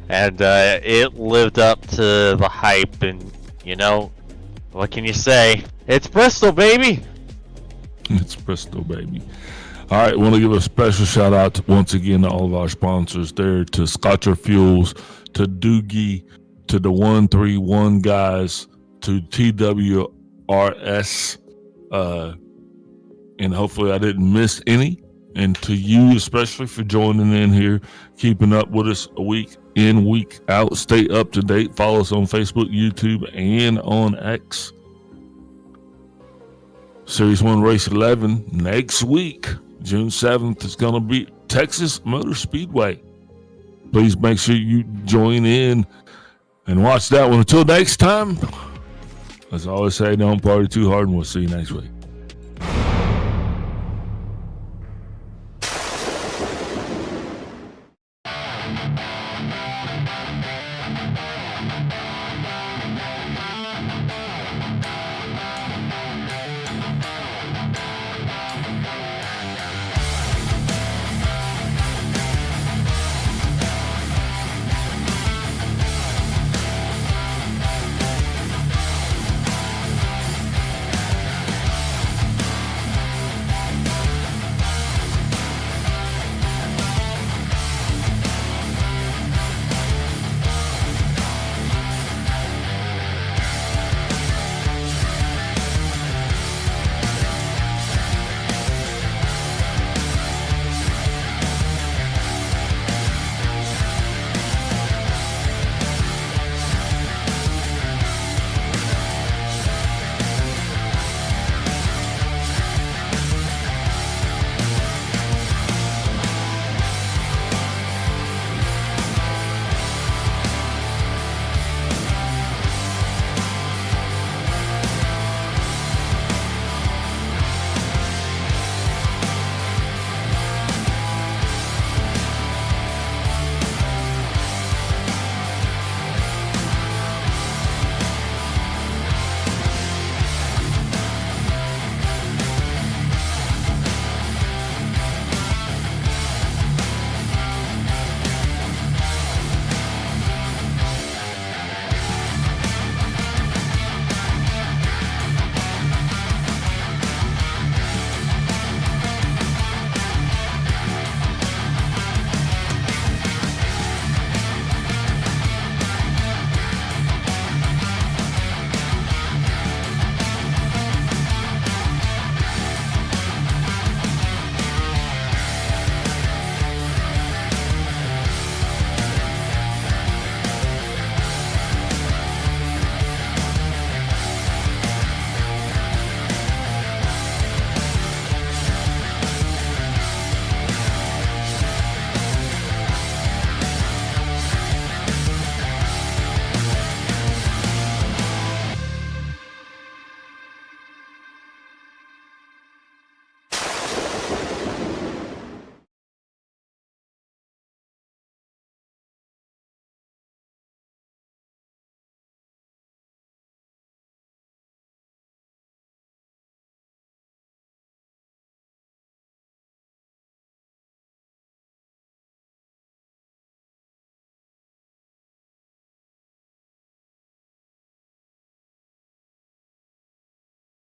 And it lived up to the hype, and you know, what can you say? It's Bristol, baby! It's Bristol, baby. All right, want to give a special shout out once again to all of our sponsors there, to Scotcher Fuels, to Doogie, to the 131 guys, to TWRS, and hopefully I didn't miss any, and to you especially for joining in here, keeping up with us a week in, week out. Stay up to date. Follow us on Facebook, YouTube, and on X. Series 1 Race 11 next week, June 7th, is going to be Texas Motor Speedway. Please make sure you join in and watch that one. Until next time, as I always say, don't party too hard, and we'll see you next week.